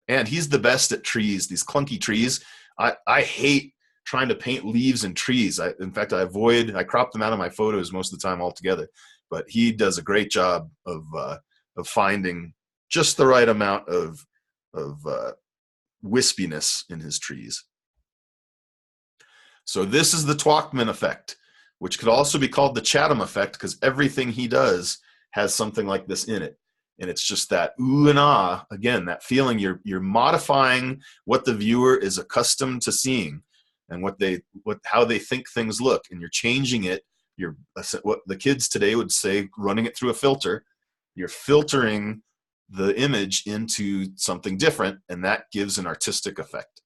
And he's the best at trees, these clunky trees. I hate trying to paint leaves and trees. In fact, I crop them out of my photos most of the time altogether. But he does a great job of finding just the right amount of wispiness in his trees. So this is the Twachtman effect, which could also be called the Chatham effect, because everything he does has something like this in it. And it's just that ooh and ah, again, that feeling you're modifying what the viewer is accustomed to seeing and how they think things look, and you're changing it. You're, what the kids today would say, running it through a filter. You're filtering the image into something different, and that gives an artistic effect.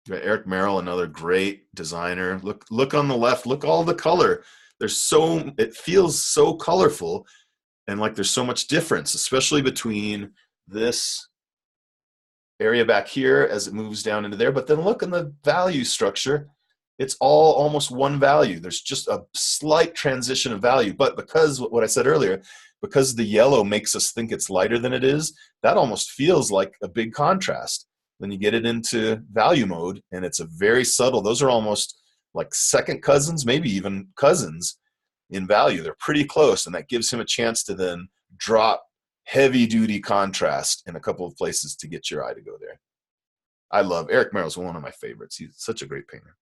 Eric Merrill, another great designer. Look on the left. Look all the color. it feels so colorful, and like there's so much difference, especially between this area back here as it moves down into there. But then look in the value structure, it's all almost one value. There's just a slight transition of value, but because what I said earlier, because the yellow makes us think it's lighter than it is, that almost feels like a big contrast. Then you get it into value mode, and it's a very subtle, those are almost like second cousins, maybe even cousins in value. They're pretty close, and that gives him a chance to then drop heavy duty contrast in a couple of places to get your eye to go there. I love Eric Merrill's one of my favorites. He's such a great painter.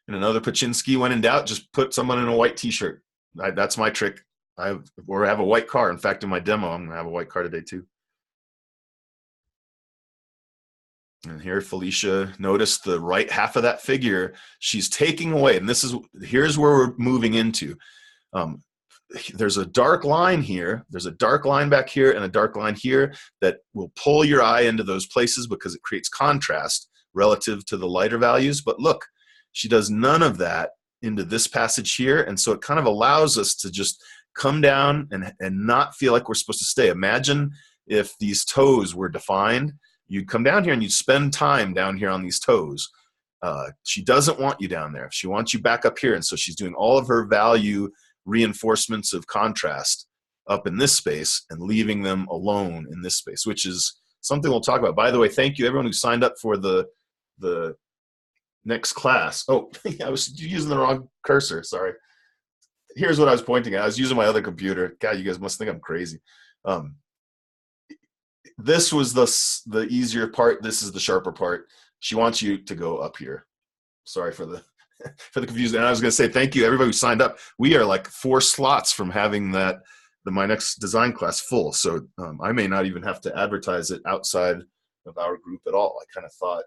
And another Paczynski, when in doubt, just put someone in a white t-shirt. That's my trick. Or have a white car. In fact, in my demo, I'm gonna have a white car today too. And here, Felicia, notice the right half of that figure. She's taking away, and here's where we're moving into. There's a dark line here. There's a dark line back here and a dark line here that will pull your eye into those places because it creates contrast relative to the lighter values. But look, she does none of that into this passage here, and so it kind of allows us to just come down and not feel like we're supposed to stay. Imagine if these toes were defined. You'd come down here and you'd spend time down here on these toes. She doesn't want you down there. She wants you back up here, and so she's doing all of her value reinforcements of contrast up in this space and leaving them alone in this space, which is something we'll talk about. By the way, thank you everyone who signed up for the next class. Oh, I was using the wrong cursor, sorry. Here's what I was pointing at. I was using my other computer. God, you guys must think I'm crazy. This was the easier part. This is the sharper part. She wants you to go up here. Sorry for the confusion. And I was going to say thank you everybody who signed up. We are like 4 slots from having my next design class full. So I may not even have to advertise it outside of our group at all. I kind of thought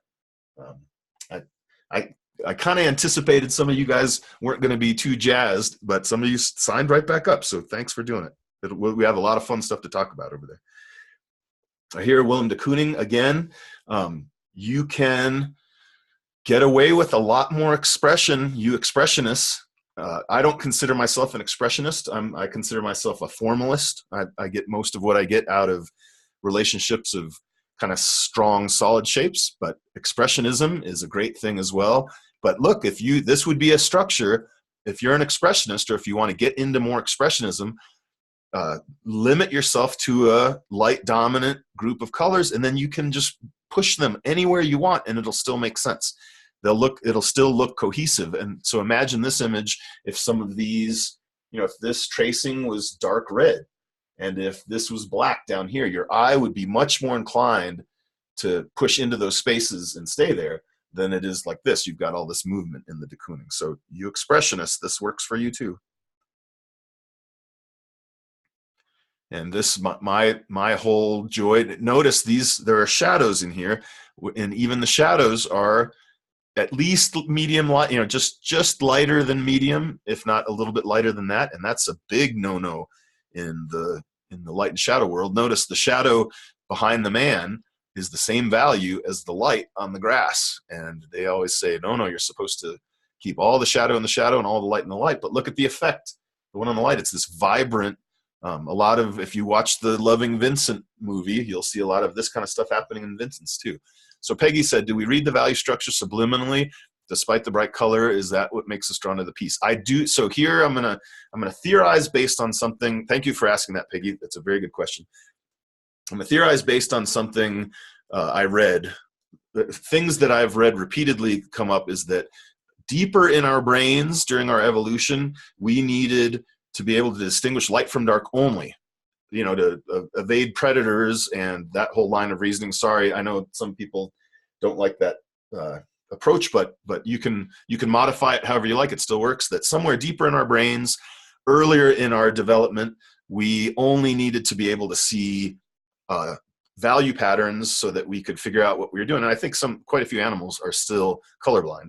I kind of anticipated some of you guys weren't going to be too jazzed, but some of you signed right back up. So thanks for doing it. We have a lot of fun stuff to talk about over there. I hear Willem de Kooning again. You can get away with a lot more expression, you expressionists. I don't consider myself an expressionist. I consider myself a formalist. I get most of what I get out of relationships of kind of strong, solid shapes, but expressionism is a great thing as well. But look, this would be a structure. If you're an expressionist, or if you want to get into more expressionism, limit yourself to a light dominant group of colors, and then you can just push them anywhere you want, and it'll still make sense. It'll still look cohesive. And so imagine this image if some of these, if this tracing was dark red, and if this was black down here, your eye would be much more inclined to push into those spaces and stay there than it is like this. You've got all this movement in the de Kooning. So you expressionists, this works for you too. And this, my whole joy, notice there are shadows in here, and even the shadows are at least medium light, just lighter than medium, if not a little bit lighter than that. And that's a big no-no in the light and shadow world. Notice the shadow behind the man is the same value as the light on the grass. And they always say, no, you're supposed to keep all the shadow in the shadow and all the light in the light. But look at the effect. The one on the light, it's this vibrant, if you watch the Loving Vincent movie, you'll see a lot of this kind of stuff happening in Vincent's too. So Peggy said, do we read the value structure subliminally despite the bright color? Is that what makes us drawn to the piece? I do. So here I'm gonna theorize based on something. Thank you for asking that, Peggy. That's a very good question. I'm gonna theorize based on something I read. The things that I've read repeatedly come up is that deeper in our brains during our evolution, we needed to be able to distinguish light from dark only, to evade predators and that whole line of reasoning. Sorry, I know some people don't like that approach, but you can modify it however you like. It still works. That somewhere deeper in our brains, earlier in our development, we only needed to be able to see value patterns so that we could figure out what we were doing. And I think quite a few animals are still colorblind.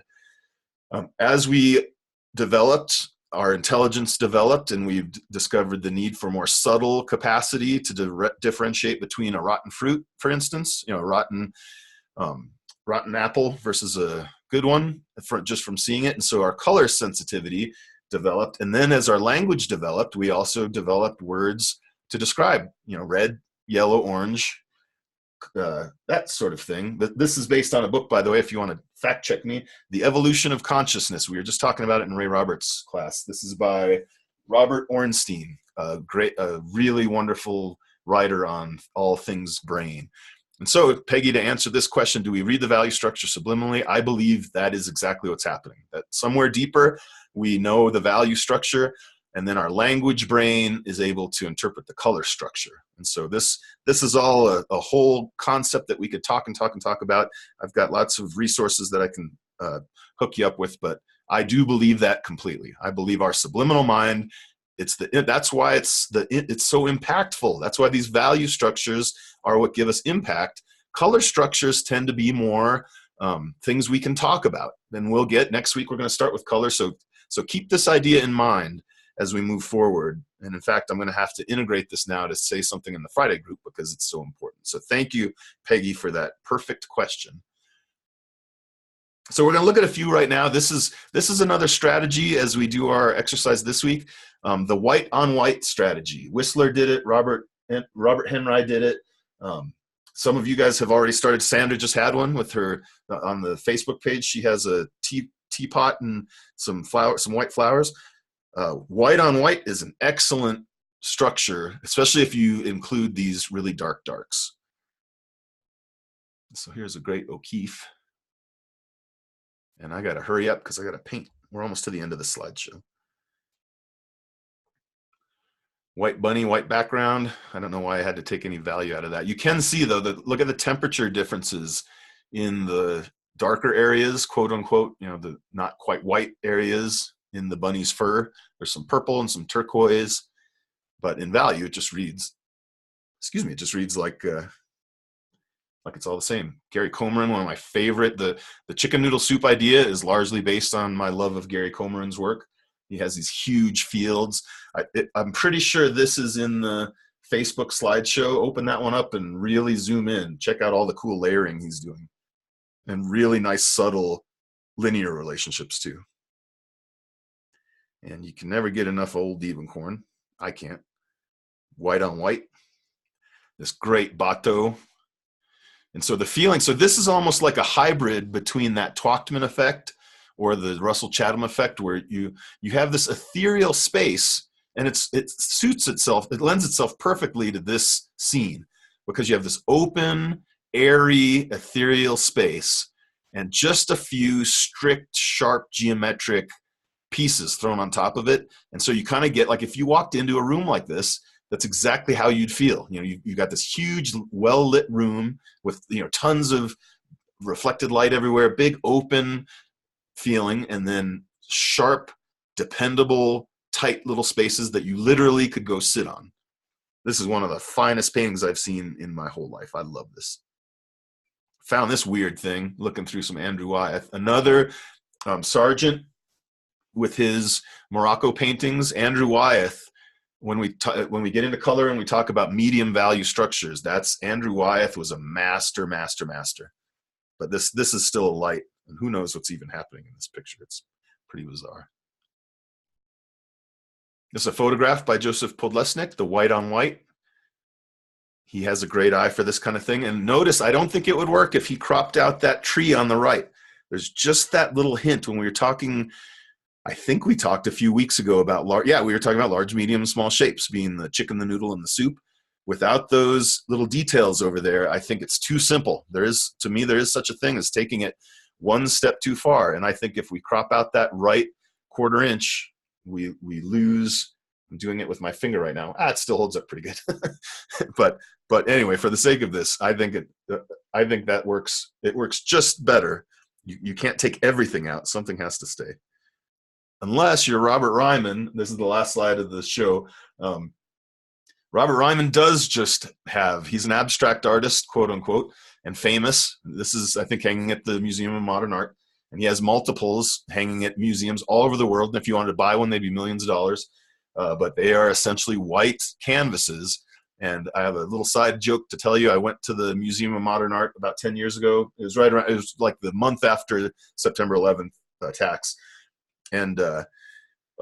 As we developed, our intelligence developed, and we've discovered the need for more subtle capacity to differentiate between a rotten fruit, for instance, a rotten apple versus a good one just from seeing it. And so our color sensitivity developed. And then as our language developed, we also developed words to describe, red, yellow, orange, that sort of thing. This is based on a book, by the way, if you want to fact check me, The Evolution of Consciousness. We were just talking about it in Ray Roberts' class. This is by Robert Ornstein, a really wonderful writer on all things brain. And so, Peggy, to answer this question, do we read the value structure subliminally? I believe that is exactly what's happening. That somewhere deeper, we know the value structure, and then our language brain is able to interpret the color structure. And so this is all a whole concept that we could talk about. I've got lots of resources that I can hook you up with, but I do believe that completely. I believe our subliminal mind, that's why it's so impactful. That's why these value structures are what give us impact. Color structures tend to be more things we can talk about. Then we'll get, next week we're going to start with color. So keep this idea in mind as we move forward. And in fact, I'm going to have to integrate this now to say something in the Friday group because it's so important. So thank you, Peggy, for that perfect question. So we're going to look at a few right now. This is another strategy as we do our exercise this week. The white on white strategy. Whistler did it. Robert Henry did it. Some of you guys have already started. Sandra just had one with her on the Facebook page. She has a teapot and some white flowers. White on white is an excellent structure, especially if you include these really dark darks. So here's a great O'Keeffe. And I got to hurry up because I got to paint. We're almost to the end of the slideshow. White bunny, white background. I don't know why I had to take any value out of that. You can see, though, look at the temperature differences in the darker areas, quote unquote, the not quite white areas in the bunny's fur. There's some purple and some turquoise, but in value, it just reads like it's all the same. Gary Comerin, one of my favorite, the chicken noodle soup idea is largely based on my love of Gary Comerin's work. He has these huge fields. I'm pretty sure this is in the Facebook slideshow. Open that one up and really zoom in. Check out all the cool layering he's doing. And really nice, subtle, linear relationships, too. And you can never get enough old Diebenkorn. I can't. White on white. This great Bato. And so the feeling, so this is almost like a hybrid between that Twachtman effect or the Russell Chatham effect, where you have this ethereal space, and it suits itself, it lends itself perfectly to this scene, because you have this open, airy, ethereal space, and just a few strict, sharp, geometric pieces thrown on top of it. And so you kind of get, like, if you walked into a room like this, that's exactly how you'd feel. You've got this huge, well-lit room with, tons of reflected light everywhere, big open feeling, and then sharp, dependable, tight little spaces that you literally could go sit on. This is one of the finest paintings I've seen in my whole life. I love this. Found this weird thing looking through some Andrew Wyeth. Another Sargent with his Morocco paintings. Andrew Wyeth, when we get into color and we talk about medium value structures, that's Andrew Wyeth was a master. But this is still a light, and who knows what's even happening in this picture. It's pretty bizarre. This is a photograph by Joseph Podlesnik, the white on white. He has a great eye for this kind of thing. And notice, I don't think it would work if he cropped out that tree on the right. There's just that little hint when we were talking. I think we talked a few weeks ago about we were talking about large, medium, small shapes being the chicken, the noodle, and the soup. Without those little details over there, I think it's too simple. To me, there is such a thing as taking it one step too far. And I think if we crop out that right quarter inch, we lose. I'm doing it with my finger right now. It still holds up pretty good. But anyway, for the sake of this, I think that works. It works just better. You can't take everything out. Something has to stay. Unless you're Robert Ryman. This is the last slide of the show. Robert Ryman does just he's an abstract artist, quote unquote, and famous. This is, I think, hanging at the Museum of Modern Art. And he has multiples hanging at museums all over the world. And if you wanted to buy one, they'd be millions of dollars. But they are essentially white canvases And I have a little side joke to tell you. I went to the Museum of Modern Art about 10 years ago. It was it was like the month after September 11th attacks. And a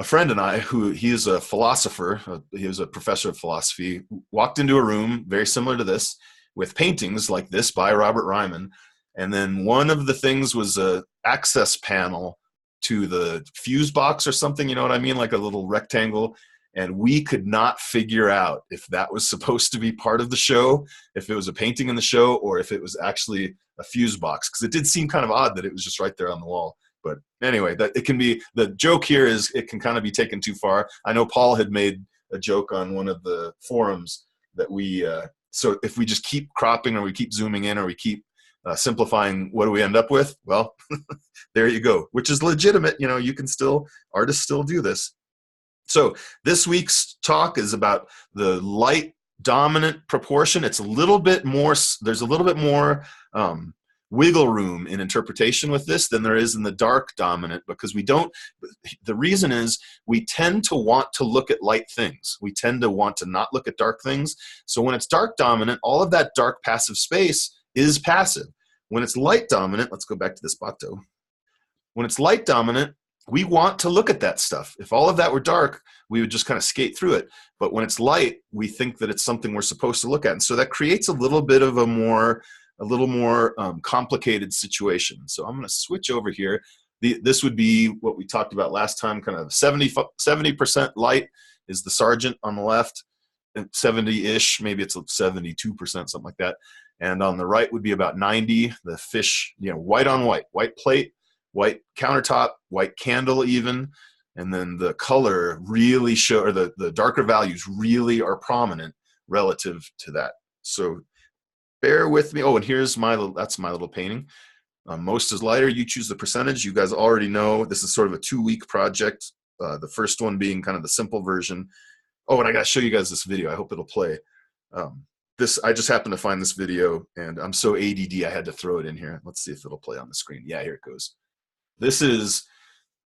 friend and I, he is a philosopher, he was a professor of philosophy, walked into a room very similar to this with paintings like this by Robert Ryman. And then one of the things was a access panel to the fuse box or something, you know what I mean? Like a little rectangle. And we could not figure out if that was supposed to be part of the show, if it was a painting in the show, or if it was actually a fuse box. Because it did seem kind of odd that it was just right there on the wall. But anyway, that it can be, the joke here is it can kind of be taken too far. I know Paul had made a joke on one of the forums that we, so if we just keep cropping or we keep zooming in or we keep simplifying, what do we end up with? Well, there you go, which is legitimate. You know, you can still, artists still do this. So this week's talk is about the light dominant proportion. It's a little bit more, there's a little bit more wiggle room in interpretation with this than there is in the dark dominant, because we don't, the reason is we tend to want to look at light things. We tend to want to not look at dark things. So when it's dark dominant, all of that dark passive space is passive. When it's light dominant, let's go back to this Bato. When it's light dominant, we want to look at that stuff. If all of that were dark, we would just kind of skate through it. But when it's light, we think that it's something we're supposed to look at. And so that creates a little bit of a little more complicated situation. So I'm going to switch over here. This would be what we talked about last time, kind of 70% light is the sergeant on the left, 70-ish, maybe it's 72%, something like that. And on the right would be about 90, the fish, you know, white on white, white plate, white countertop, white candle even, and then the color really show, or the darker values really are prominent relative to that. So bear with me. Oh, and here's that's my little painting. Most is lighter. You choose the percentage. You guys already know this is sort of a 2-week project. The first one being kind of the simple version. Oh, and I got to show you guys this video. I hope it'll play. I just happened to find this video, and I'm so ADD I had to throw it in here. Let's see if it'll play on the screen. Yeah, here it goes. This is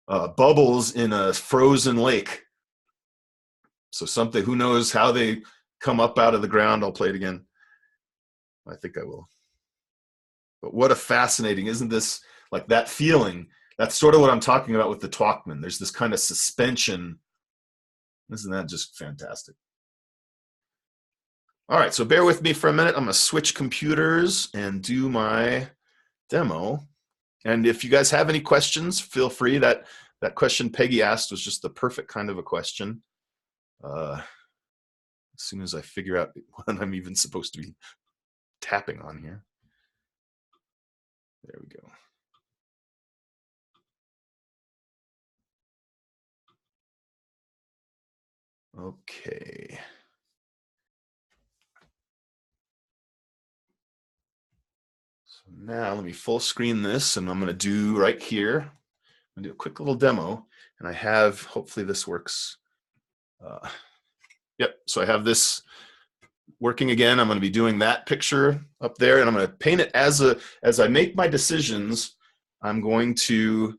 bubbles in a frozen lake. So something, who knows how they come up out of the ground. I'll play it again. I think I will. But what a fascinating, isn't this, like that feeling? That's sort of what I'm talking about with the Twachtman. There's this kind of suspension. Isn't that just fantastic? All right, so bear with me for a minute. I'm going to switch computers and do my demo. And if you guys have any questions, feel free. That question Peggy asked was just the perfect kind of a question. As soon as I figure out what I'm even supposed to be tapping on here. There we go. Okay. So now let me full screen this, and I'm going to do right here. I'm going to do a quick little demo, and I have, hopefully this works. Yep, so I have this working again. I'm going to be doing that picture up there, and I'm going to paint it as I make my decisions. I'm going to,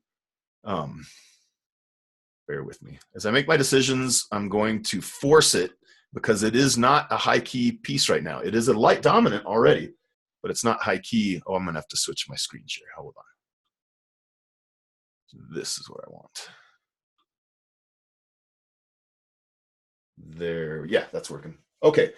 bear with me. As I make my decisions, I'm going to force it, because it is not a high key piece right now. It is a light dominant already, but it's not high key. Oh, I'm going to have to switch my screen share. Hold on. This is what I want. There, yeah, that's working. Okay,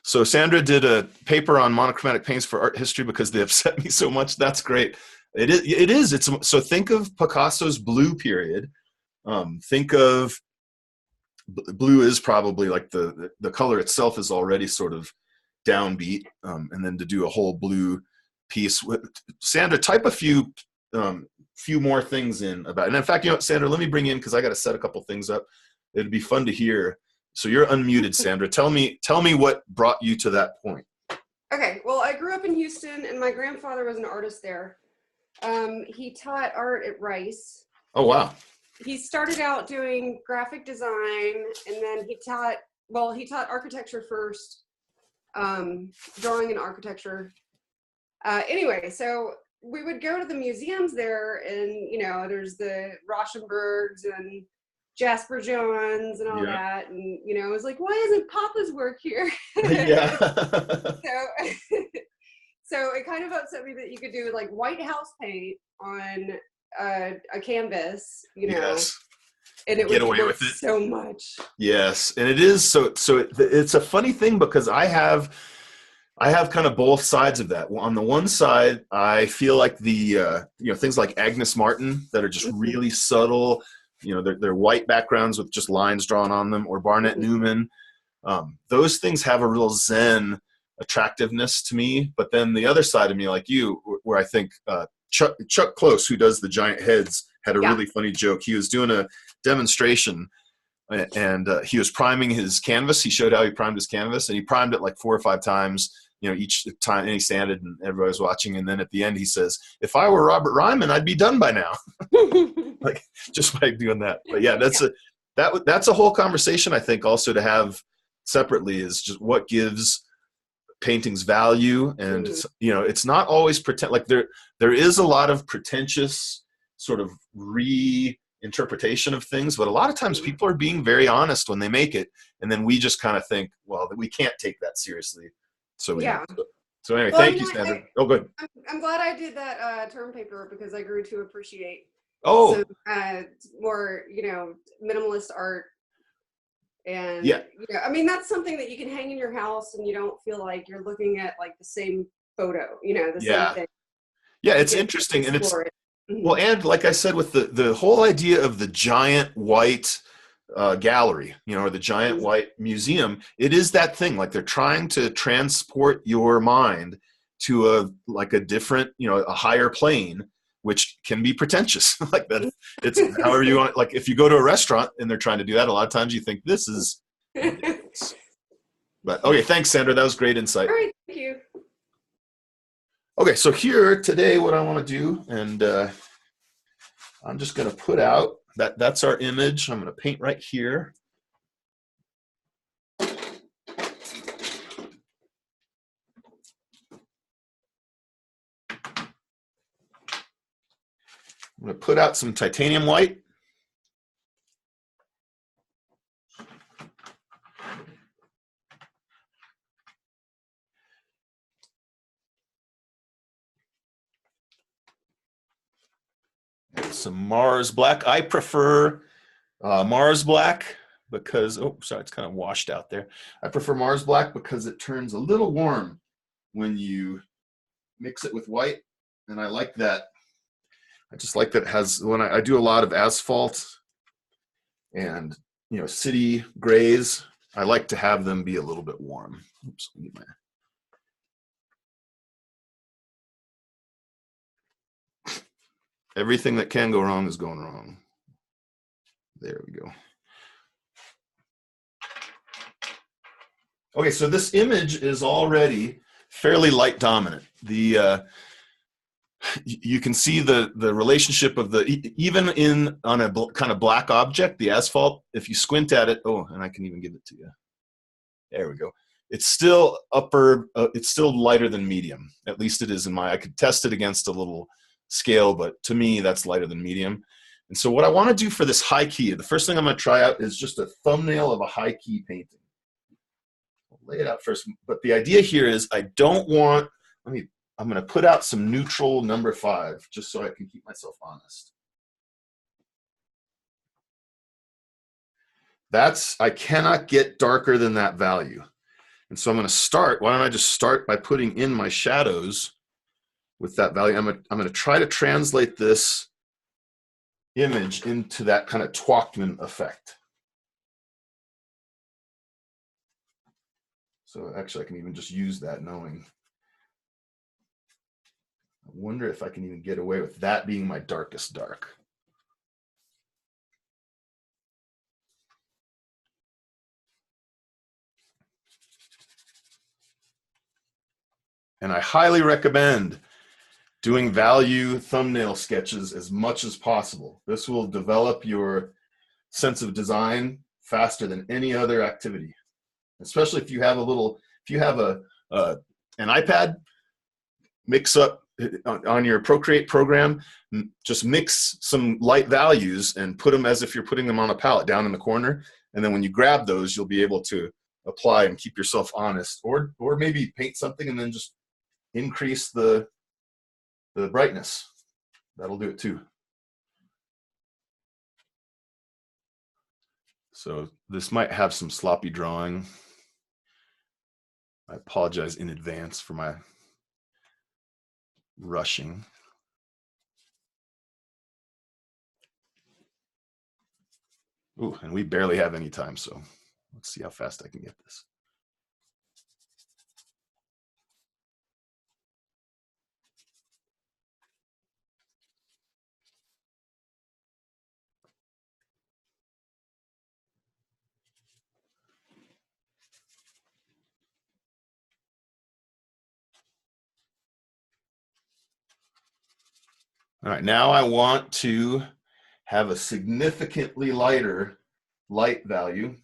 so Sandra did a paper on monochromatic paints for art history because they upset me so much. That's great. It is. So think of Picasso's blue period. Think of, blue is probably like the color itself is already sort of downbeat, and then to do a whole blue piece. Sandra, type a few more things in about, and in fact, you know what, Sandra, let me bring in, because I got to set a couple things up. It'd be fun to hear. So you're unmuted, Sandra. Tell me what brought you to that point. Okay, well, I grew up in Houston, and my grandfather was an artist there. He taught art at Rice. Oh, wow. He started out doing graphic design, and then he taught architecture first, drawing and architecture. Anyway, so we would go to the museums there, and, you know, there's the Rauschenbergs and Jasper Johns and all that. And, you know, I was like, why isn't Papa's work here? Yeah. So it kind of upset me that you could do like white house paint on a canvas, you know, Yes. and it Get would away work with it. so much. Yes, and it is it's a funny thing because I have kind of both sides of that. On the one side, I feel like the you know, things like Agnes Martin that are just really subtle, you know, they're white backgrounds with just lines drawn on them, or Barnett Newman. Those things have a real Zen attractiveness to me. But then the other side of me, like you, where I think Chuck Close, who does the giant heads, had a really funny joke. He was doing a demonstration and he was priming his canvas. He showed how he primed his canvas, and he primed it like 4 or 5 times, you know, each time, and he sanded, and everybody was watching. And then at the end he says, if I were Robert Ryman, I'd be done by now. Like, just by doing that. But yeah, that's a whole conversation, I think, also to have separately, is just what gives paintings value. And you know, it's not always like there is a lot of pretentious sort of reinterpretation of things, but a lot of times people are being very honest when they make it, and then we just kind of think, well, we can't take that seriously. So so anyway, thank you, Sandra. Good. I'm glad I did that term paper, because I grew to appreciate some more, you know, minimalist art. And you know, I mean, that's something that you can hang in your house and you don't feel like you're looking at like the same photo, you know, the same thing. Yeah, it's interesting. And it's well, and like I said, with the whole idea of the giant white gallery, you know, or the giant white museum, it is that thing, like they're trying to transport your mind to a different, you know, a higher plane, which can be pretentious. Like that, it's however you want. Like if you go to a restaurant and they're trying to do that, a lot of times you think this is. But okay, thanks, Sandra. That was great insight. All right, thank you. Okay, so here today, what I want to do, and I'm just going to put out that's our image. I'm going to paint right here. I'm going to put out some titanium white. And some Mars black. I prefer Mars black because, oh, sorry, it's kind of washed out there. I prefer Mars black because it turns a little warm when you mix it with white. And I like that. I just like that it has, when I do a lot of asphalt and, you know, city grays, I like to have them be a little bit warm. Oops, let me get my... Everything that can go wrong is going wrong. There we go. Okay, so this image is already fairly light dominant. You can see the relationship of even on a kind of black object, the asphalt, if you squint at it, oh, and I can even give it to you. There we go. It's still it's still lighter than medium. At least it is in I could test it against a little scale, but to me, that's lighter than medium. And so what I want to do for this high key, the first thing I'm going to try out is just a thumbnail of a high key painting. I'll lay it out first. But the idea here is I don't want, I'm going to put out some neutral number 5 just so I can keep myself honest. I cannot get darker than that value. And so I'm going to start, why don't I just start by putting in my shadows with that value. I'm going to try to translate this image into that kind of Twachtman effect. So actually I can even just use that knowing. I wonder if I can even get away with that being my darkest dark. And I highly recommend doing value thumbnail sketches as much as possible. This will develop your sense of design faster than any other activity. Especially if you have an iPad, mix up on your Procreate program, just mix some light values and put them as if you're putting them on a palette down in the corner. And then when you grab those, you'll be able to apply and keep yourself honest, or maybe paint something and then just increase the brightness. That'll do it too. So this might have some sloppy drawing. I apologize in advance for my rushing. Ooh, and we barely have any time, so let's see how fast I can get this. All right, now I want to have a significantly lighter light value,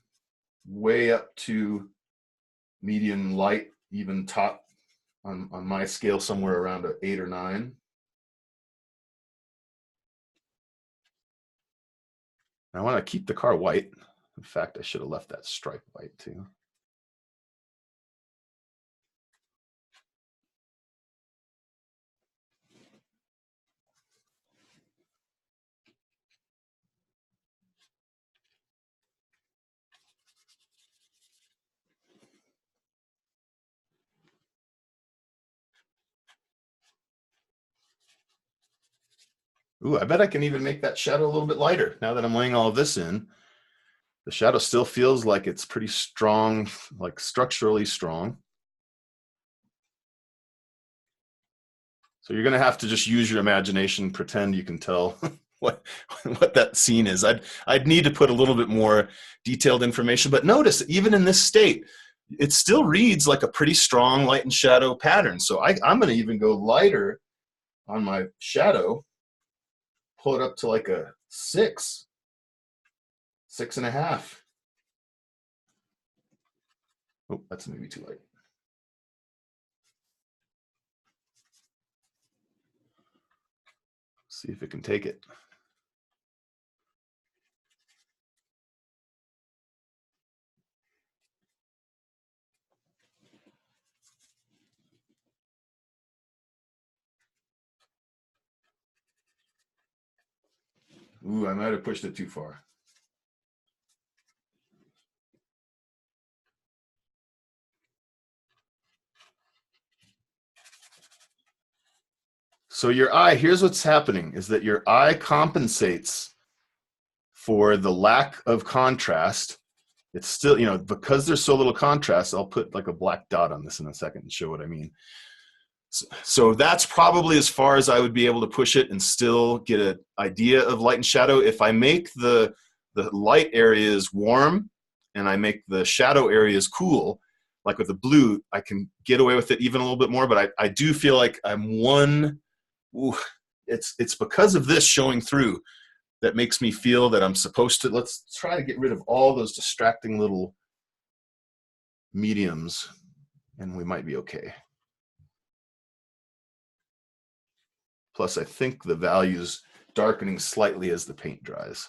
way up to medium light, even top on my scale somewhere around an 8 or 9. I want to keep the car white. In fact, I should have left that stripe white too. Ooh, I bet I can even make that shadow a little bit lighter. Now that I'm laying all of this in, the shadow still feels like it's pretty strong, like structurally strong. So you're gonna have to just use your imagination, pretend you can tell what that scene is. I'd need to put a little bit more detailed information, but notice even in this state, it still reads like a pretty strong light and shadow pattern. So I'm gonna even go lighter on my shadow, pull it up to like a 6, 6.5. Oh, that's maybe too light. See if it can take it. Ooh, I might have pushed it too far. So your eye, here's what's happening, is that your eye compensates for the lack of contrast. It's still, you know, because there's so little contrast, I'll put like a black dot on this in a second and show what I mean. So that's probably as far as I would be able to push it and still get an idea of light and shadow. If I make the light areas warm and I make the shadow areas cool, like with the blue, I can get away with it even a little bit more, but I do feel like it's because of this showing through that makes me feel that I'm supposed to, let's try to get rid of all those distracting little mediums and we might be okay. Plus, I think the value's darkening slightly as the paint dries.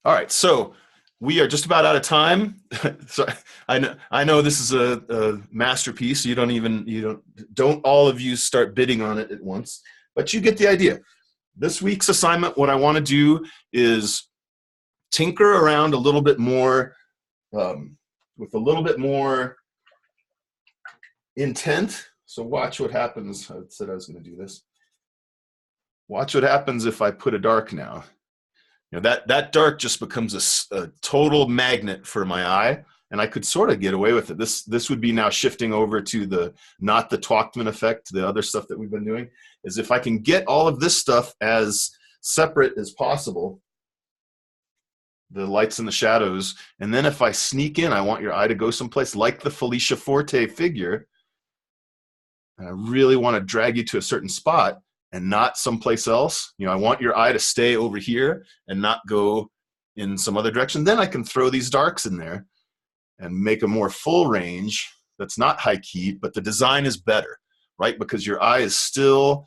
All right, so we are just about out of time. So I know this is a masterpiece. Don't all of you start bidding on it at once, but you get the idea. This week's assignment, what I want to do is tinker around a little bit more with a little bit more intent. So watch what happens. I said I was going to do this. Watch what happens if I put a dark now. You know, that dark just becomes a total magnet for my eye, and I could sort of get away with it. This would be now shifting over to not the Twachtman effect, the other stuff that we've been doing, is if I can get all of this stuff as separate as possible, the lights and the shadows, and then if I sneak in, I want your eye to go someplace like the Felicia Forte figure, and I really want to drag you to a certain spot and not someplace else. You know, I want your eye to stay over here and not go in some other direction. Then I can throw these darks in there and make a more full range that's not high key, but the design is better, right? Because your eye is still,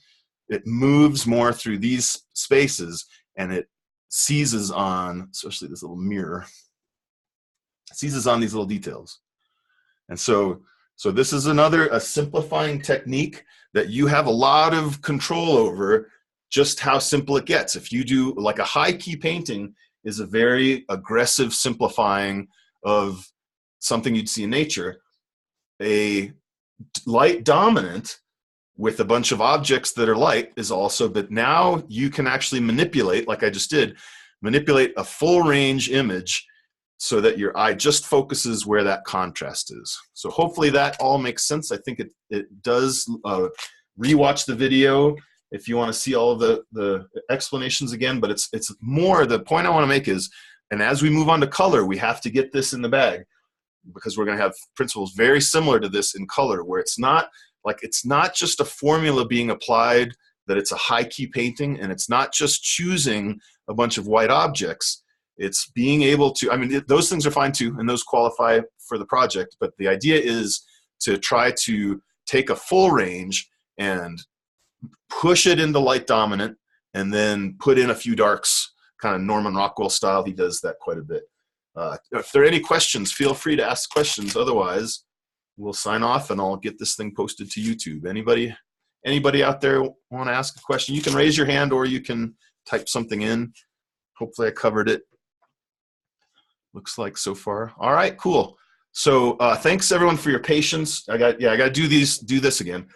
it moves more through these spaces, and it seizes on, especially this little mirror, seizes on these little details. And so this is a simplifying technique that you have a lot of control over, just how simple it gets. If you do, like, a high key painting is a very aggressive simplifying of something you'd see in nature. A light dominant with a bunch of objects that are light is also, but now you can actually manipulate, like I just did, manipulate a full range image so that your eye just focuses where that contrast is. So hopefully that all makes sense. I think it does. Rewatch the video if you want to see all of the explanations again, but it's more, the point I want to make is, and as we move on to color, we have to get this in the bag, because we're going to have principles very similar to this in color, where it's not just a formula being applied, that it's a high key painting, and it's not just choosing a bunch of white objects. It's being able to, I mean, those things are fine too, and those qualify for the project, but the idea is to try to take a full range and push it into light dominant, and then put in a few darks, kind of Norman Rockwell style. He does that quite a bit. If there are any questions, feel free to ask questions. Otherwise, we'll sign off, and I'll get this thing posted to YouTube. Anybody out there want to ask a question? You can raise your hand, or you can type something in. Hopefully I covered it. Looks like so far. All right, cool. So thanks everyone for your patience. I got to do this again.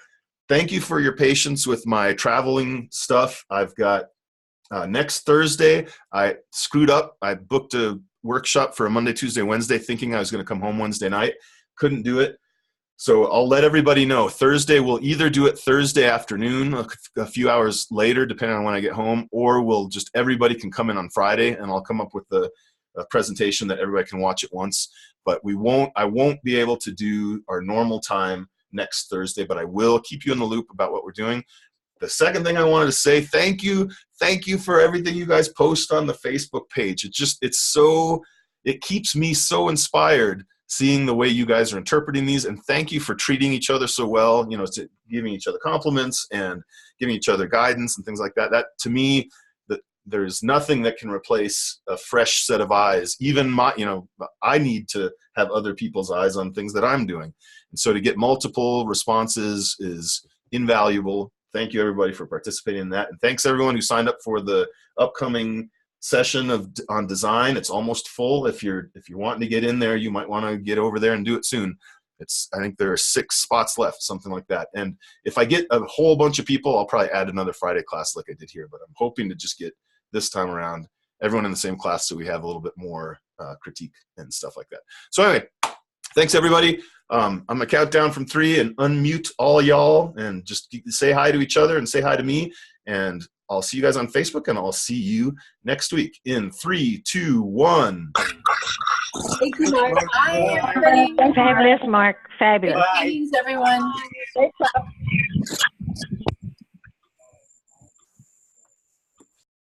Thank you for your patience with my traveling stuff. I've got next Thursday, I screwed up. I booked a workshop for a Monday, Tuesday, Wednesday, thinking I was going to come home Wednesday night. Couldn't do it. So I'll let everybody know. Thursday, we'll either do it Thursday afternoon, a few hours later, depending on when I get home, or everybody can come in on Friday, and I'll come up with a presentation that everybody can watch at once. But I won't be able to do our normal time next Thursday, but I will keep you in the loop about what we're doing. The second thing I wanted to say, thank you for everything you guys post on the Facebook page. It keeps me so inspired seeing the way you guys are interpreting these, and thank you for treating each other so well, giving each other compliments and giving each other guidance and things like that. That, to me, there's nothing that can replace a fresh set of eyes. Even I need to have other people's eyes on things that I'm doing. And so to get multiple responses is invaluable. Thank you everybody for participating in that. And thanks everyone who signed up for the upcoming session on design. It's almost full. If you're wanting to get in there, you might want to get over there and do it soon. I think there are 6 spots left, something like that. And if I get a whole bunch of people, I'll probably add another Friday class like I did here, but I'm hoping to just get this time around everyone in the same class, so we have a little bit more critique and stuff like that. So anyway, thanks everybody. I'm gonna count down from 3 and unmute all y'all, and just say hi to each other and say hi to me, and I'll see you guys on Facebook, and I'll see you next week in 3, 2, 1. Thank you, Mark. Bye, everybody. Fabulous, Mark. Fabulous. Thanks, everyone. Bye.